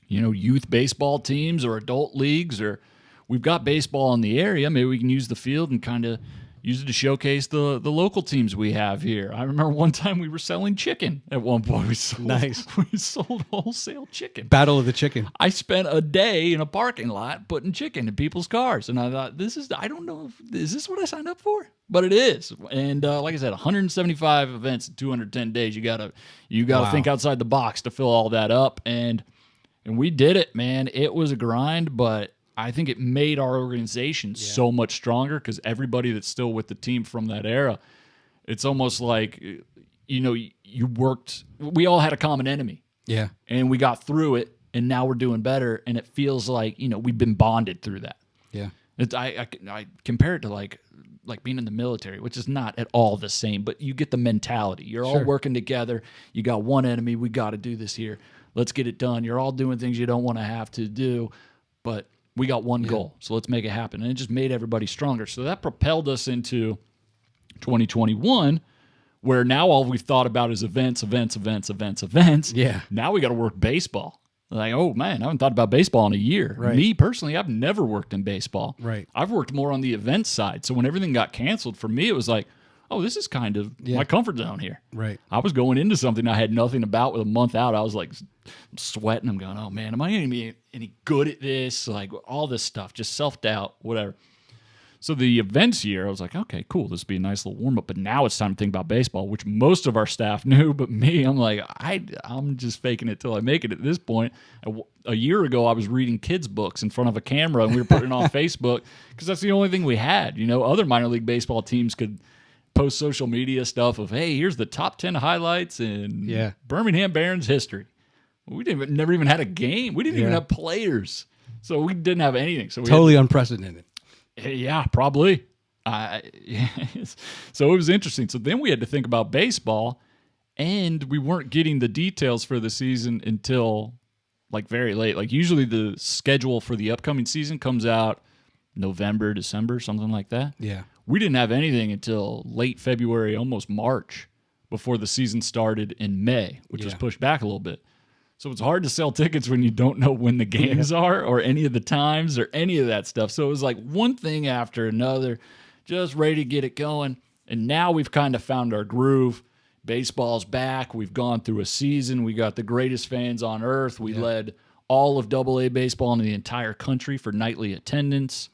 [SPEAKER 3] youth baseball teams or adult leagues, or we've got baseball in the area. Maybe we can use the field and kind of use it to showcase the local teams we have here. I remember one time we were selling chicken at one point. We sold wholesale chicken.
[SPEAKER 2] Battle of the chicken.
[SPEAKER 3] I spent a day in a parking lot putting chicken in people's cars. And I thought, I don't know, is this what I signed up for? But it is. And like I said, 175 events in 210 days. You gotta think outside the box to fill all that up. And we did it, man. It was a grind, but I think it made our organization so much stronger because everybody that's still with the team from that era, it's almost like, you worked, we all had a common enemy.
[SPEAKER 2] Yeah.
[SPEAKER 3] And we got through it, and now we're doing better, and it feels like, we've been bonded through that.
[SPEAKER 2] Yeah.
[SPEAKER 3] I compare it to like being in the military, which is not at all the same, but you get the mentality. You're all working together. You got one enemy. We got to do this here. Let's get it done. You're all doing things you don't want to have to do, but we got one goal, so let's make it happen. And it just made everybody stronger. So that propelled us into 2021, where now all we've thought about is events.
[SPEAKER 2] Yeah.
[SPEAKER 3] Now we got to work baseball. Like, oh, man, I haven't thought about baseball in a year.
[SPEAKER 2] Right.
[SPEAKER 3] Me, personally, I've never worked in baseball.
[SPEAKER 2] Right.
[SPEAKER 3] I've worked more on the event side. So when everything got canceled, for me, it was like, oh, this is kind of my comfort zone here.
[SPEAKER 2] Right.
[SPEAKER 3] I was going into something I had nothing about with a month out. I was like sweating. I'm going, oh, man, am I going to be any good at this? Like all this stuff, just self-doubt, whatever. So the events year, I was like, okay, cool. This would be a nice little warm-up. But now it's time to think about baseball, which most of our staff knew. But me, I'm like, I'm just faking it till I make it at this point. A year ago, I was reading kids' books in front of a camera, and we were putting it on Facebook because that's the only thing we had. Other minor league baseball teams could post social media stuff of, hey, here's the top 10 highlights in Birmingham Barons history. We never even had a game. We didn't even have players. So we didn't have anything. So
[SPEAKER 2] totally unprecedented.
[SPEAKER 3] Yeah, probably. So it was interesting. So then we had to think about baseball, and we weren't getting the details for the season until like very late. Like usually the schedule for the upcoming season comes out November, December, something like that.
[SPEAKER 2] Yeah.
[SPEAKER 3] We didn't have anything until late February, almost March, before the season started in May, which was pushed back a little bit. So it's hard to sell tickets when you don't know when the games are or any of the times or any of that stuff. So it was like one thing after another, just ready to get it going. And now we've kind of found our groove. Baseball's back. We've gone through a season. We got the greatest fans on earth. We led all of AA baseball in the entire country for nightly attendance.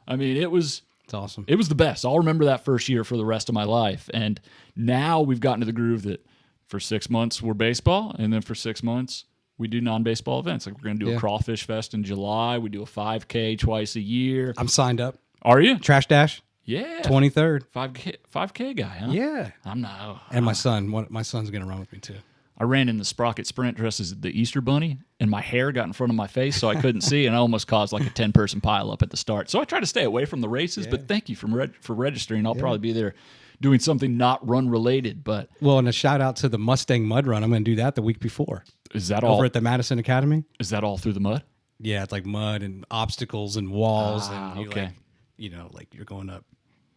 [SPEAKER 3] I mean, it's
[SPEAKER 2] awesome.
[SPEAKER 3] It was the best. I'll remember that first year for the rest of my life. And now we've gotten to the groove that for 6 months we're baseball, and then for 6 months we do non-baseball events. Like we're going to do a crawfish fest in July. We do a 5K twice a year.
[SPEAKER 2] I'm signed up.
[SPEAKER 3] Are you?
[SPEAKER 2] Trash Dash?
[SPEAKER 3] Yeah.
[SPEAKER 2] 23rd.
[SPEAKER 3] 5K guy, huh?
[SPEAKER 2] Yeah.
[SPEAKER 3] I'm not.
[SPEAKER 2] And my son's going to run with me too.
[SPEAKER 3] I ran in the Sprocket Sprint dressed as the Easter Bunny, and my hair got in front of my face, so I couldn't see, and I almost caused like a 10-person pileup at the start. So I try to stay away from the races, but thank you for registering. I'll probably be there doing something not run-related. But
[SPEAKER 2] well, and a shout-out to the Mustang Mud Run. I'm going to do that the week before.
[SPEAKER 3] Is that all?
[SPEAKER 2] Over at the Madison Academy?
[SPEAKER 3] Is that all through the mud?
[SPEAKER 2] Yeah, it's like mud and obstacles and walls. And
[SPEAKER 3] okay.
[SPEAKER 2] Like you're going up,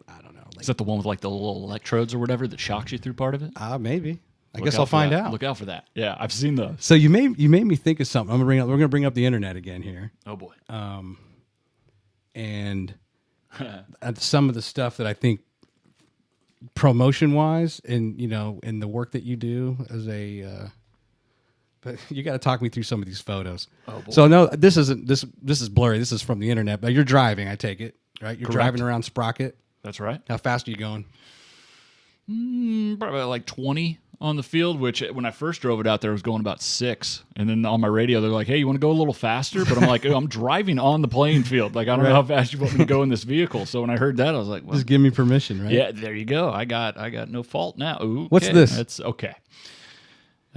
[SPEAKER 2] I don't know. Like,
[SPEAKER 3] is that the one with like the little electrodes or whatever that shocks you through part of it?
[SPEAKER 2] Maybe. I guess I'll find out.
[SPEAKER 3] Look out for that. Yeah, I've seen those.
[SPEAKER 2] So you made me think of something. We're going to bring up the internet again here.
[SPEAKER 3] Oh boy.
[SPEAKER 2] And some of the stuff that I think promotion wise, and in the work that you do as a, but you got to talk me through some of these photos.
[SPEAKER 3] Oh boy.
[SPEAKER 2] So no, this is blurry. This is from the internet, but you're driving. I take it, right? You're driving around Sprocket.
[SPEAKER 3] That's right.
[SPEAKER 2] How fast are you going?
[SPEAKER 3] Probably like 20 on the field, which when I first drove it out there, I was going about 6. And then on my radio, they're like, hey, you want to go a little faster? But I'm like, I'm driving on the playing field. Like, I don't know how fast you want me to go in this vehicle. So when I heard that, I was like, well,
[SPEAKER 2] just give me permission, right?
[SPEAKER 3] Yeah, there you go. I got no fault now. Ooh,
[SPEAKER 2] what's this?
[SPEAKER 3] That's okay.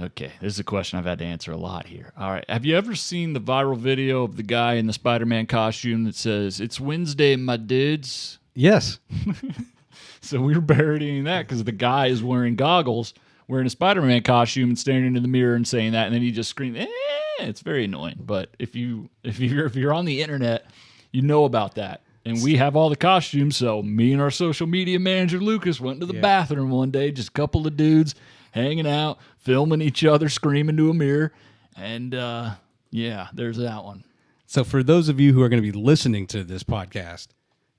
[SPEAKER 3] Okay, this is a question I've had to answer a lot here. All right, have you ever seen the viral video of the guy in the Spider-Man costume that says, it's Wednesday, my dudes?
[SPEAKER 2] Yes.
[SPEAKER 3] So we were parodying that because the guy is wearing goggles, wearing a Spider-Man costume, and staring into the mirror and saying that, and then he just screamed. It's very annoying. But if you're on the internet, you know about that. And we have all the costumes. So me and our social media manager Lucas went to the bathroom one day, just a couple of dudes hanging out, filming each other, screaming to a mirror, and there's that one.
[SPEAKER 2] So for those of you who are going to be listening to this podcast,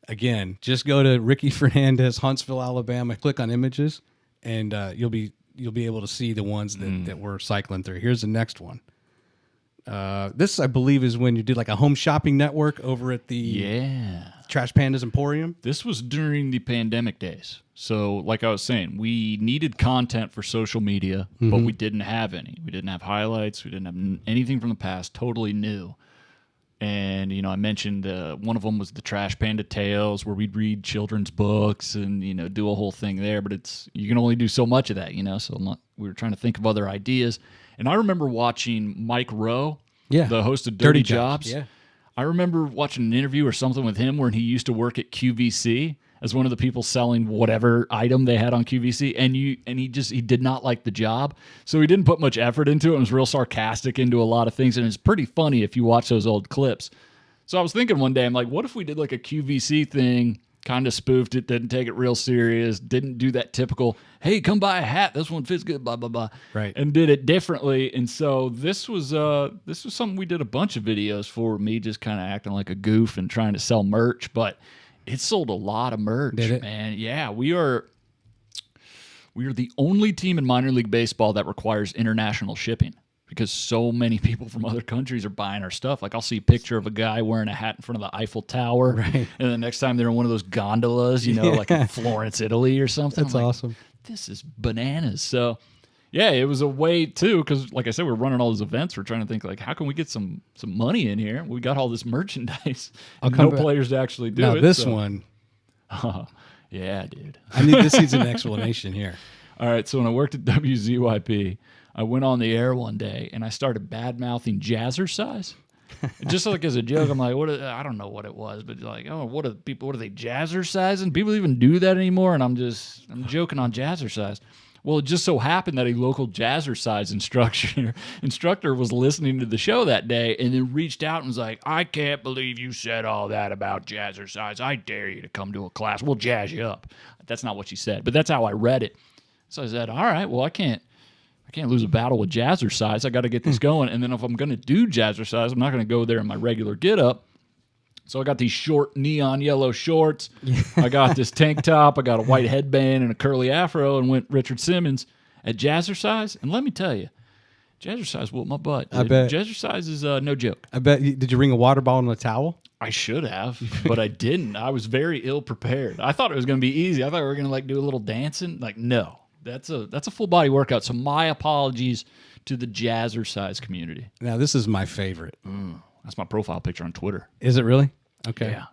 [SPEAKER 2] again, just go to Ricky Fernandez, Huntsville, Alabama. Click on images, and you'll be able to see the ones that we're cycling through. Here's the next one. This, I believe, is when you did like a home shopping network over at the Trash Pandas Emporium.
[SPEAKER 3] This was during the pandemic days. So, like I was saying, we needed content for social media, but we didn't have any. We didn't have highlights. We didn't have anything from the past, totally new. And, I mentioned one of them was the Trash Panda Tales, where we'd read children's books and, do a whole thing there. But you can only do so much of that, So we were trying to think of other ideas. And I remember watching Mike Rowe, the host of Dirty Jobs. Yeah. I remember watching an interview or something with him where he used to work at QVC as one of the people selling whatever item they had on QVC, and he did not like the job, so he didn't put much effort into it and was real sarcastic into a lot of things, and it's pretty funny if you watch those old clips. So I was thinking one day, I'm like, what if we did like a QVC thing, kind of spoofed it, didn't take it real serious, didn't do that typical, hey, come buy a hat, this one fits good, blah, blah, blah,
[SPEAKER 2] right,
[SPEAKER 3] and did it differently. And so this was something we did a bunch of videos for, me just kind of acting like a goof and trying to sell merch, but it sold a lot of merch, man. Yeah, we are the only team in minor league baseball that requires international shipping because so many people from other countries are buying our stuff. Like I'll see a picture of a guy wearing a hat in front of the Eiffel Tower, and the next time they're in one of those gondolas, like in Florence, Italy or something.
[SPEAKER 2] That's awesome.
[SPEAKER 3] This is bananas. So yeah, it was a way too, because like I said, we're running all those events. We're trying to think like, how can we get some money in here? We got all this merchandise. No players to actually do it.
[SPEAKER 2] This one.
[SPEAKER 3] Yeah, dude.
[SPEAKER 2] This needs an explanation here.
[SPEAKER 3] All right, so when I worked at WZYP, I went on the air one day and I started bad-mouthing Jazzercise. Just like as a joke, I'm like, I don't know what it was, but like, what are they Jazzercising? People even do that anymore? And I'm joking on Jazzercise. Well, it just so happened that a local Jazzercise instructor was listening to the show that day and then reached out and was like, I can't believe you said all that about Jazzercise. I dare you to come to a class. We'll jazz you up. That's not what she said, but that's how I read it. So I said, all right, well, I can't lose a battle with Jazzercise. I got to get this going. And then if I'm going to do Jazzercise, I'm not going to go there in my regular get-up. So I got these short neon yellow shorts. I got this tank top. I got a white headband and a curly afro and went Richard Simmons at Jazzercise. And let me tell you, Jazzercise whooped my butt. Dude.
[SPEAKER 2] I bet.
[SPEAKER 3] Jazzercise is no joke.
[SPEAKER 2] I bet. Did you bring a water bottle and a towel?
[SPEAKER 3] I should have, but I didn't. I was very ill prepared. I thought it was going to be easy. I thought we were going to like do a little dancing. Like, no. That's a full body workout. So my apologies to the jazzercise community.
[SPEAKER 2] Now, this is my favorite.
[SPEAKER 3] That's my profile picture on Twitter.
[SPEAKER 2] Is it really? Okay.
[SPEAKER 3] Yeah.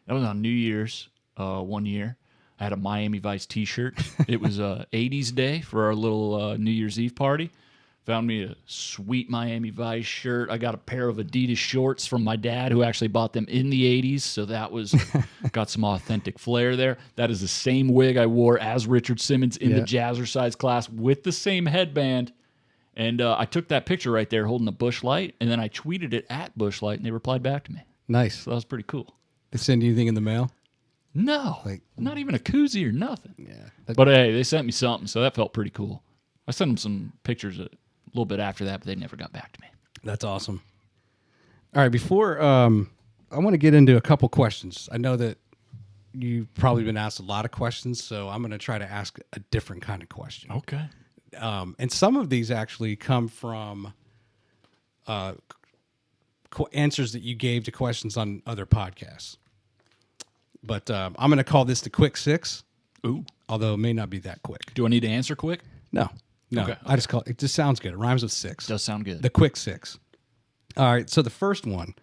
[SPEAKER 3] That was on New Year's one year. I had a Miami Vice t-shirt. It was 80s day for our little New Year's Eve party. Found me a sweet Miami Vice shirt. I got a pair of Adidas shorts from my dad, who actually bought them in the 80s. So that was got some authentic flair there. That is the same wig I wore as Richard Simmons in the jazzercise class with the same headband. And I took that picture right there holding the Busch Light, and then I tweeted it at Busch Light, and they replied back to me.
[SPEAKER 2] Nice.
[SPEAKER 3] So that was pretty cool.
[SPEAKER 2] They send you anything in the mail?
[SPEAKER 3] No, not even a koozie or nothing.
[SPEAKER 2] Yeah.
[SPEAKER 3] But hey, they sent me something, so that felt pretty cool. I sent them some pictures a little bit after that, but they never got back to me.
[SPEAKER 2] That's awesome. All right, before I want to get into a couple questions. I know that you've probably been asked a lot of questions, so I'm going to try to ask a different kind of question.
[SPEAKER 3] Okay.
[SPEAKER 2] And some of these actually come from answers that you gave to questions on other podcasts. But I'm going to call this the Quick Six.
[SPEAKER 3] Ooh.
[SPEAKER 2] Although it may not be that quick.
[SPEAKER 3] Do I need to answer quick?
[SPEAKER 2] No.
[SPEAKER 3] Okay.
[SPEAKER 2] I just call it just sounds good. It rhymes with six.
[SPEAKER 3] Does sound good.
[SPEAKER 2] The Quick Six. All right. So the first one,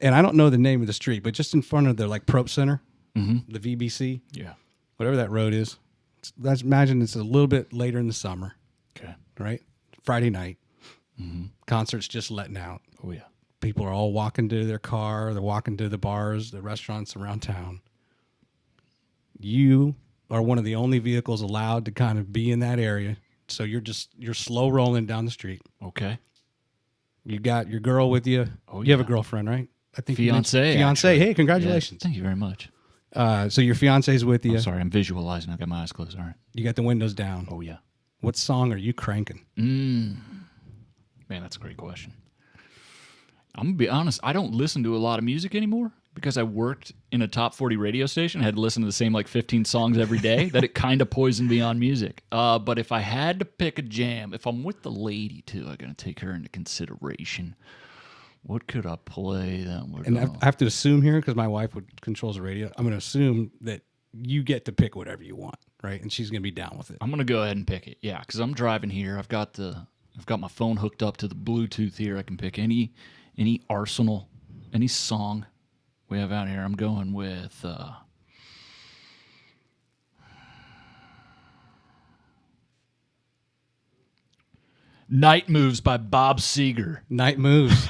[SPEAKER 2] and I don't know the name of the street, but just in front of the Probe Center, the VBC, whatever that road is. Let's imagine it's a little bit later in the summer.
[SPEAKER 3] Okay.
[SPEAKER 2] Right? Friday night. Concerts just letting out.
[SPEAKER 3] Oh, yeah.
[SPEAKER 2] People are all walking to their car. They're walking to the bars, the restaurants around town. You are one of the only vehicles allowed to kind of be in that area. So you're slow rolling down the street.
[SPEAKER 3] Okay.
[SPEAKER 2] You got your girl with you.
[SPEAKER 3] Oh,
[SPEAKER 2] you have a girlfriend, right? I think
[SPEAKER 3] fiance.
[SPEAKER 2] Fiance. Hey, congratulations.
[SPEAKER 3] Yeah, thank you very much.
[SPEAKER 2] So your fiance's with you.
[SPEAKER 3] I'm sorry, I'm visualizing. I got my eyes closed. All right.
[SPEAKER 2] You got the windows down.
[SPEAKER 3] Oh, yeah.
[SPEAKER 2] What song are you cranking?
[SPEAKER 3] Man, that's a great question. I'm going to be honest. I don't listen to a lot of music anymore because I worked in a top 40 radio station. I had to listen to the same 15 songs every day that it kind of poisoned me on music. But if I had to pick a jam, if I'm with the lady too, I'm going to take her into consideration. What could I play that would...
[SPEAKER 2] And I have to assume here, because my wife controls the radio, I'm going to assume that you get to pick whatever you want, right? And she's going to be down with it.
[SPEAKER 3] I'm going to go ahead and pick it, yeah, because I'm driving here. I've got my phone hooked up to the Bluetooth here. I can pick any arsenal, any song we have out here. I'm going with... Night Moves by Bob Seger.
[SPEAKER 2] Night Moves.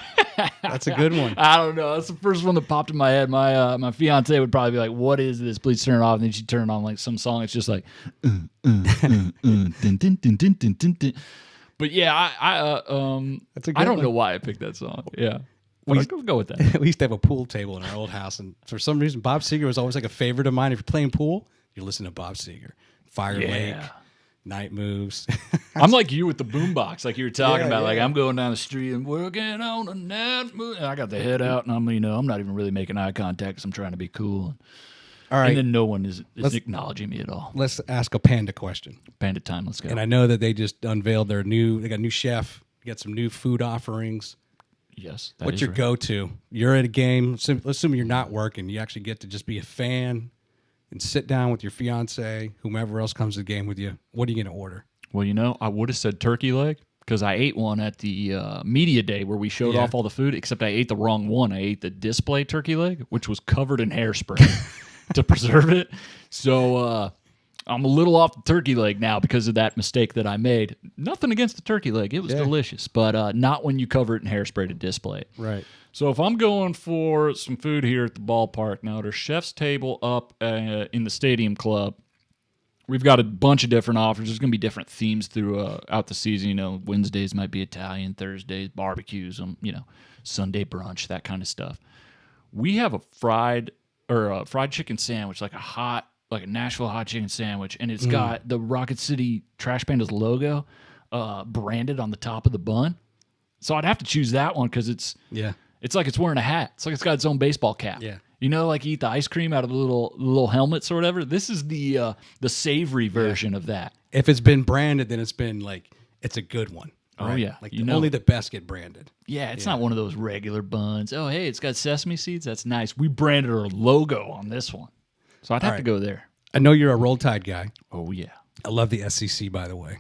[SPEAKER 2] That's a good one.
[SPEAKER 3] I don't know. That's the first one that popped in my head. My fiance would probably be like, "What is this? Please turn it off." And then she'd turn on some song. It's just like, dun, dun, dun, dun, dun, dun, dun. But yeah, I don't know why I picked that song. Yeah, I'll go with that.
[SPEAKER 2] We used to have a pool table in our old house, and for some reason, Bob Seger was always a favorite of mine. If you're playing pool, you listen to Bob Seger. Fire Lake. Night Moves.
[SPEAKER 3] I'm like you with the boombox, like you were talking about. Like I'm going down the street and working on a night move. And I got the head out, and I'm not even really making eye contact because I'm trying to be cool.
[SPEAKER 2] All right,
[SPEAKER 3] and then no one is acknowledging me at all.
[SPEAKER 2] Let's ask a panda question.
[SPEAKER 3] Panda time. Let's go.
[SPEAKER 2] And I know that they just unveiled they got a new chef. You got some new food offerings.
[SPEAKER 3] Yes.
[SPEAKER 2] What's your go-to? You're at a game. Let's assume you're not working. You actually get to just be a fan and sit down with your fiance, whomever else comes to the game with you. What are you going to order?
[SPEAKER 3] Well, I would have said turkey leg because I ate one at the media day where we showed off all the food, except I ate the wrong one. I ate the display turkey leg, which was covered in hairspray to preserve it. So I'm a little off the turkey leg now because of that mistake that I made. Nothing against the turkey leg. It was delicious, but not when you cover it in hairspray to display it.
[SPEAKER 2] Right.
[SPEAKER 3] So if I'm going for some food here at the ballpark, now there's Chef's Table up in the Stadium Club. We've got a bunch of different offers. There's going to be different themes throughout the season. Wednesdays might be Italian, Thursdays barbecues, Sunday brunch, that kind of stuff. We have a fried chicken sandwich, like a Nashville hot chicken sandwich, and it's got the Rocket City Trash Pandas logo branded on the top of the bun. So I'd have to choose that one because it's like it's wearing a hat. It's like it's got its own baseball cap.
[SPEAKER 2] Yeah.
[SPEAKER 3] Like you eat the ice cream out of the little helmets or whatever. This is the savory version of that.
[SPEAKER 2] If it's been branded, then it's been it's a good one. Right?
[SPEAKER 3] Oh yeah.
[SPEAKER 2] Only the best get branded.
[SPEAKER 3] Yeah, it's not one of those regular buns. Oh, hey, it's got sesame seeds. That's nice. We branded our logo on this one. So I'd have to go there.
[SPEAKER 2] I know you're a Roll Tide guy.
[SPEAKER 3] Oh yeah.
[SPEAKER 2] I love the SEC, by the way.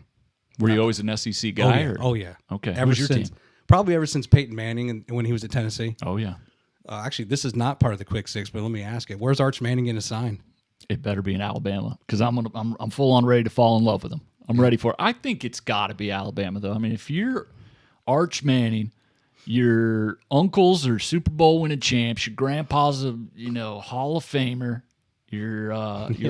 [SPEAKER 3] Were you always an SEC guy?
[SPEAKER 2] Oh, yeah.
[SPEAKER 3] Okay.
[SPEAKER 2] Ever
[SPEAKER 3] Who's your
[SPEAKER 2] since,
[SPEAKER 3] team?
[SPEAKER 2] Probably ever since Peyton Manning and when he was at Tennessee.
[SPEAKER 3] Oh, yeah.
[SPEAKER 2] Actually, this is not part of the Quick Six, but let me ask it. Where's Arch Manning going to sign?
[SPEAKER 3] It better be in Alabama because I'm full on ready to fall in love with him. I'm ready for it. I think it's got to be Alabama, though. I mean, if you're Arch Manning, your uncles are Super Bowl winning champs, your grandpa's a Hall of Famer, your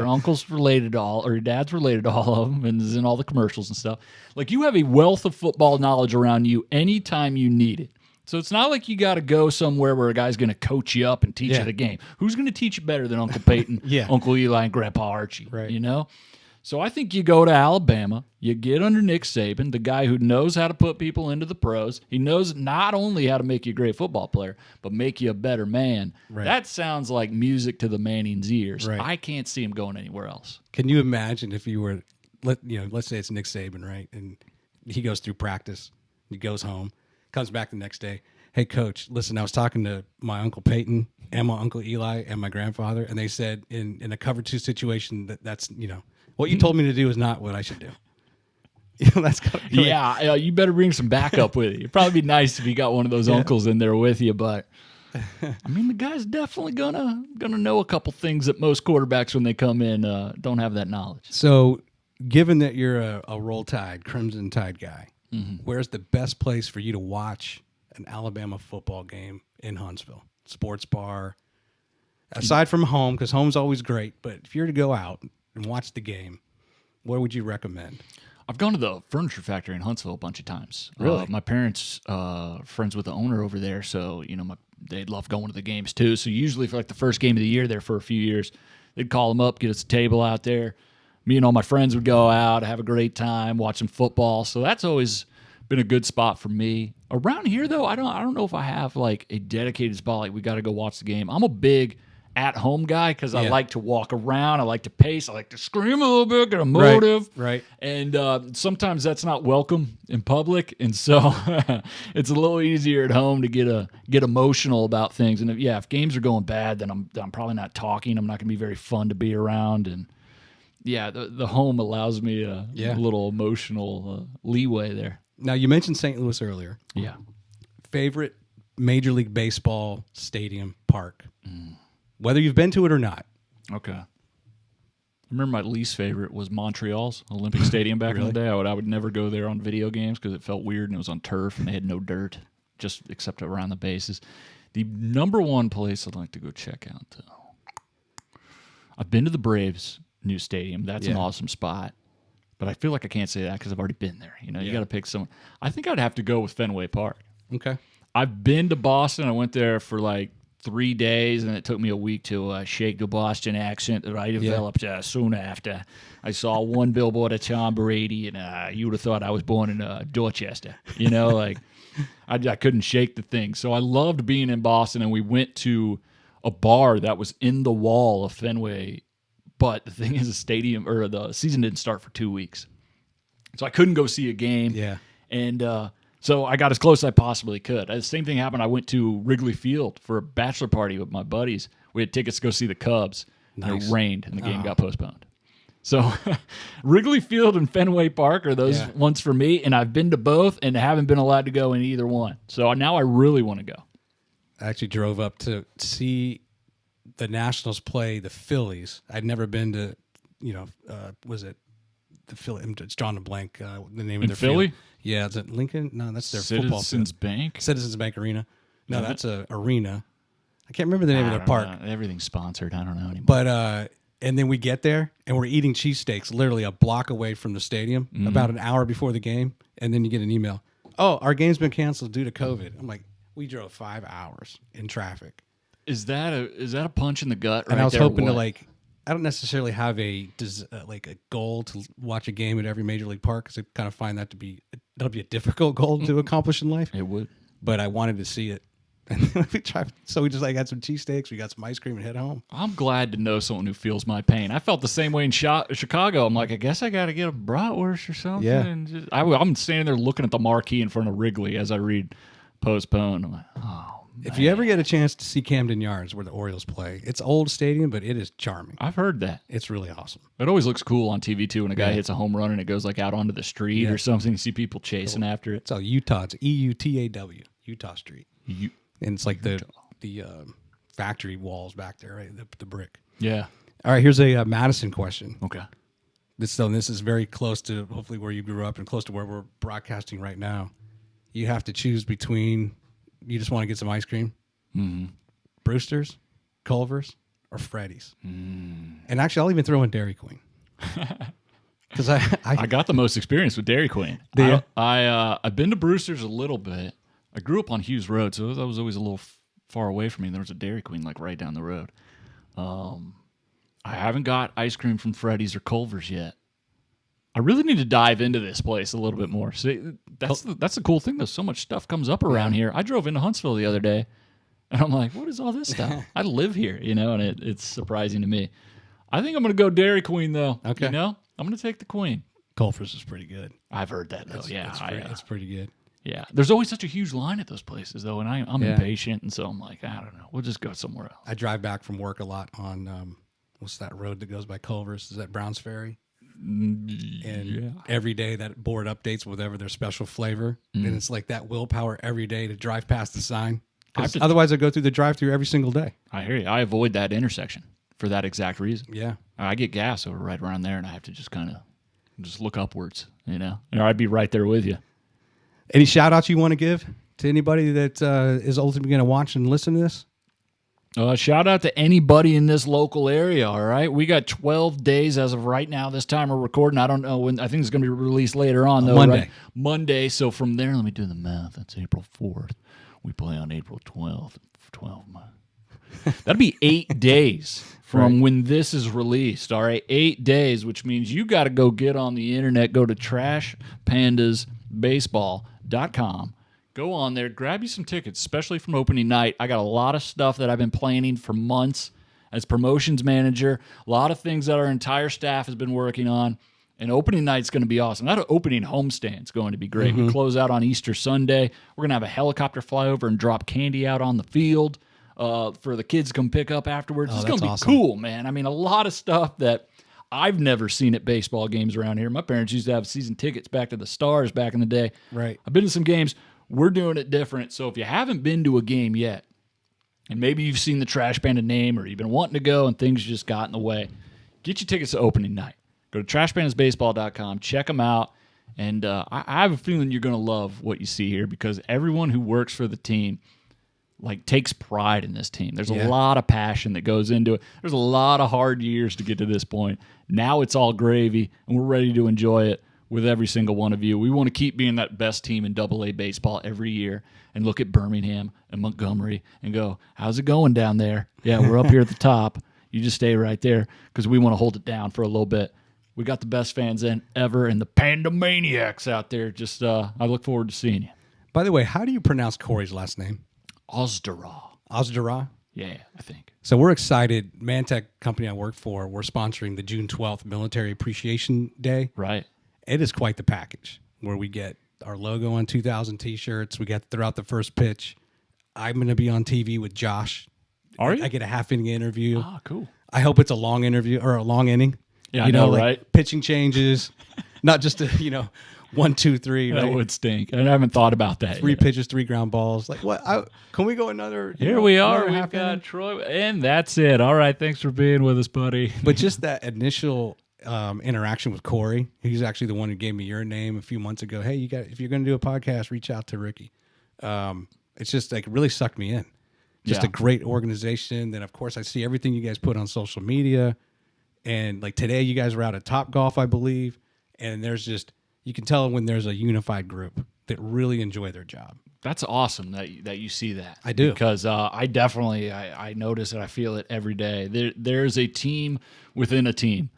[SPEAKER 3] uncle's related to all, or your dad's related to all of them, and is in all the commercials and stuff. Like, you have a wealth of football knowledge around you anytime you need it. So it's not like you got to go somewhere where a guy's going to coach you up and teach you the game. Who's going to teach you better than Uncle Peyton, Uncle Eli, and Grandpa Archie? Right. So I think you go to Alabama, you get under Nick Saban, the guy who knows how to put people into the pros. He knows not only how to make you a great football player, but make you a better man. Right. That sounds like music to the Manning's ears. Right. I can't see him going anywhere else.
[SPEAKER 2] Can you imagine if you were, let's say it's Nick Saban, right? And he goes through practice, he goes home, comes back the next day. Hey, Coach, listen, I was talking to my Uncle Peyton and my Uncle Eli and my grandfather, and they said in a cover 2 situation that's what you told me to do is not what I should do. That's
[SPEAKER 3] you better bring some backup with you. It'd probably be nice if you got one of those uncles in there with you, but I mean, the guy's definitely gonna know a couple things that most quarterbacks when they come in don't have that knowledge.
[SPEAKER 2] So, given that you're a Roll Tide, Crimson Tide guy, where's the best place for you to watch an Alabama football game in Huntsville? Sports bar, aside from home, because home's always great. But if you're to go out and watch the game, what would you recommend?
[SPEAKER 3] I've gone to the Furniture Factory in Huntsville a bunch of times.
[SPEAKER 2] Really?
[SPEAKER 3] My parents friends with the owner over there, so they'd love going to the games too. So usually for like the first game of the year there for a few years, they'd call them up, get us a table out there. Me and all my friends would go out, have a great time, watch some football. So that's always been a good spot for me. Around here though, I don't know if I have like a dedicated spot like we got to go watch the game. I'm a big at-home guy because I like to walk around, I like to pace, I like to scream a little bit, get emotive.
[SPEAKER 2] Right.
[SPEAKER 3] And sometimes that's not welcome in public, and so it's a little easier at home to get emotional about things. And if games are going bad, then I'm probably not talking. I'm not going to be very fun to be around. And the home allows me a little emotional leeway there.
[SPEAKER 2] Now, you mentioned St. Louis earlier.
[SPEAKER 3] Yeah.
[SPEAKER 2] Favorite Major League Baseball stadium, park, whether you've been to it or not.
[SPEAKER 3] Okay. I remember my least favorite was Montreal's Olympic Stadium back in the day. I would never go there on video games because it felt weird and it was on turf and they had no dirt, just except around the bases. The number one place I'd like to go check out, though, I've been to the Braves' new stadium. That's an awesome spot. But I feel like I can't say that because I've already been there. You got to pick someone. I think I'd have to go with Fenway Park.
[SPEAKER 2] Okay.
[SPEAKER 3] I've been to Boston. I went there for like 3 days, and it took me a week to shake the Boston accent that I developed soon after. I saw one billboard of Tom Brady, and you would have thought I was born in Dorchester. I couldn't shake the thing. So I loved being in Boston, and we went to a bar that was in the wall of Fenway. But the thing is, the season didn't start for 2 weeks. So I couldn't go see a game. Yeah. And so I got as close as I possibly could. The same thing happened. I went to Wrigley Field for a bachelor party with my buddies. We had tickets to go see the Cubs. Nice. And it rained, and the game got postponed. So Wrigley Field and Fenway Park are those ones for me, and I've been to both and haven't been allowed to go in either one. So now I really want to go.
[SPEAKER 2] I actually drove up to see the Nationals play the Phillies. I'd never been to, was it the Philly? It's drawing a blank. The name of their
[SPEAKER 3] Philly?
[SPEAKER 2] Field. Yeah, is it Lincoln? No, that's their football field. Citizens Bank Arena. No, that's a arena. I can't remember the name of their park.
[SPEAKER 3] Everything's sponsored. I don't know anymore.
[SPEAKER 2] But and then we get there and we're eating cheesesteaks literally a block away from the stadium, about an hour before the game, and then you get an email. Oh, our game's been canceled due to COVID. I'm like, we drove 5 hours in traffic.
[SPEAKER 3] Is that a punch in the gut?
[SPEAKER 2] And I was hoping to I don't necessarily have a goal to watch a game at every major league park because I kind of find that'll be a difficult goal to accomplish in life.
[SPEAKER 3] It would, but
[SPEAKER 2] I wanted to see it, and we tried. So we just got some cheesesteaks, we got some ice cream, and head home.
[SPEAKER 3] I'm glad to know someone who feels my pain. I felt the same way in Chicago. I'm like, I guess I got to get a bratwurst or something. Yeah. And I'm standing there looking at the marquee in front of Wrigley as I read postpone. I'm like, oh
[SPEAKER 2] If you ever get a chance to see Camden Yards where the Orioles play, it's old stadium, but it is charming.
[SPEAKER 3] I've heard that.
[SPEAKER 2] It's really awesome.
[SPEAKER 3] It always looks cool on TV, too, when a guy hits a home run and it goes like out onto the street or something. You see people chasing after it.
[SPEAKER 2] It's all Utah. It's EUTAW, Utah Street. And it's like the factory walls back there, right? The brick.
[SPEAKER 3] Yeah.
[SPEAKER 2] All right, here's a Madison question.
[SPEAKER 3] Okay.
[SPEAKER 2] This is very close to hopefully where you grew up and close to where we're broadcasting right now. You have to choose between, you just want to get some ice cream, Brewster's, Culver's, or Freddy's. And actually, I'll even throw in Dairy Queen. Because
[SPEAKER 3] I got the most experience with Dairy Queen. I've been to Brewster's a little bit. I grew up on Hughes Road, so that was always a little far away from me. There was a Dairy Queen like right down the road. I haven't got ice cream from Freddy's or Culver's yet. I really need to dive into this place a little bit more. See, that's the cool thing, though. So much stuff comes up around here. I drove into Huntsville the other day, and I'm like, what is all this stuff? I live here, and it's surprising to me. I think I'm going to go Dairy Queen, though.
[SPEAKER 2] Okay.
[SPEAKER 3] I'm going to take the Queen.
[SPEAKER 2] Culver's is pretty good.
[SPEAKER 3] I've heard that, though.
[SPEAKER 2] It's pretty good.
[SPEAKER 3] Yeah. There's always such a huge line at those places, though, and I'm impatient, and so I'm like, I don't know. We'll just go somewhere else.
[SPEAKER 2] I drive back from work a lot on, what's that road that goes by Culver's? Is that Browns Ferry? And every day that board updates with whatever their special flavor. And it's like that willpower every day to drive past the sign. Otherwise, I go through the drive-through every single day.
[SPEAKER 3] I hear you. I avoid that intersection for that exact reason.
[SPEAKER 2] Yeah.
[SPEAKER 3] I get gas over right around there, and I have to just kind of just look upwards, Or I'd be right there with you.
[SPEAKER 2] Any shout-outs you want to give to anybody that is ultimately going to watch and listen to this?
[SPEAKER 3] Shout out to anybody in this local area, all right? We got 12 days as of right now. This time we're recording. I don't know when. I think it's going to be released later on, though.
[SPEAKER 2] Monday.
[SPEAKER 3] Right? Monday. So from there, let me do the math. That's April 4th. We play on April 12th. 12 months. That'll be 8 days from when this is released, all right? 8 days, which means you got to go get on the internet. Go to trashpandasbaseball.com. Go on there, grab you some tickets, especially from opening night. I got a lot of stuff that I've been planning for months as promotions manager, a lot of things that our entire staff has been working on, and opening night's going to be awesome. That opening homestand's going to be great. We close out on Easter Sunday. We're going to have a helicopter fly over and drop candy out on the field for the kids to come pick up afterwards. It's going to be cool, man. I mean, a lot of stuff that I've never seen at baseball games around here. My parents used to have season tickets back to the Stars back in the day.
[SPEAKER 2] Right.
[SPEAKER 3] I've been to some games. We're doing it different. So if you haven't been to a game yet, and maybe you've seen the Trash Panda name or you've been wanting to go and things just got in the way, get your tickets to opening night. Go to trashpandasbaseball.com, check them out, and I have a feeling you're going to love what you see here because everyone who works for the team takes pride in this team. There's a lot of passion that goes into it. There's a lot of hard years to get to this point. Now it's all gravy, and we're ready to enjoy it with every single one of you. We want to keep being that best team in AA baseball every year and look at Birmingham and Montgomery and go, how's it going down there? Yeah, we're up here at the top. You just stay right there because we want to hold it down for a little bit. We got the best fans ever and the Pandamaniacs out there. Just I look forward to seeing you.
[SPEAKER 2] By the way, how do you pronounce Corey's last name?
[SPEAKER 3] Ozdara. Yeah, I think.
[SPEAKER 2] So we're excited. Mantech company I work for, we're sponsoring the June 12th Military Appreciation Day.
[SPEAKER 3] Right.
[SPEAKER 2] It is quite the package where we get our logo on 2,000 T-shirts. We get throughout the first pitch. I'm going to be on TV with Josh.
[SPEAKER 3] Are you?
[SPEAKER 2] I get a half-inning interview.
[SPEAKER 3] Ah, cool.
[SPEAKER 2] I hope it's a long interview or a long inning.
[SPEAKER 3] Yeah, I know, right?
[SPEAKER 2] Pitching changes, not just a 1, 2, 3.
[SPEAKER 3] That
[SPEAKER 2] right?
[SPEAKER 3] would stink. I haven't thought about that.
[SPEAKER 2] 3 pitches, 3 ground balls. Like what? Can we go another?
[SPEAKER 3] Here we are.
[SPEAKER 2] We've
[SPEAKER 3] We've got Troy, and that's it. All right, thanks for being with us, buddy.
[SPEAKER 2] But just that initial interaction with Corey. He's actually the one who gave me your name a few months ago. Hey, if you're going to do a podcast, reach out to Ricky. It's just really sucked me in. Just a great organization. Then of course I see everything you guys put on social media, and today you guys were out at Topgolf, I believe, and you can tell when there's a unified group that really enjoy their job.
[SPEAKER 3] That's awesome that you see that.
[SPEAKER 2] I do.
[SPEAKER 3] Because I definitely I notice it. I feel it every day. There's a team within a team.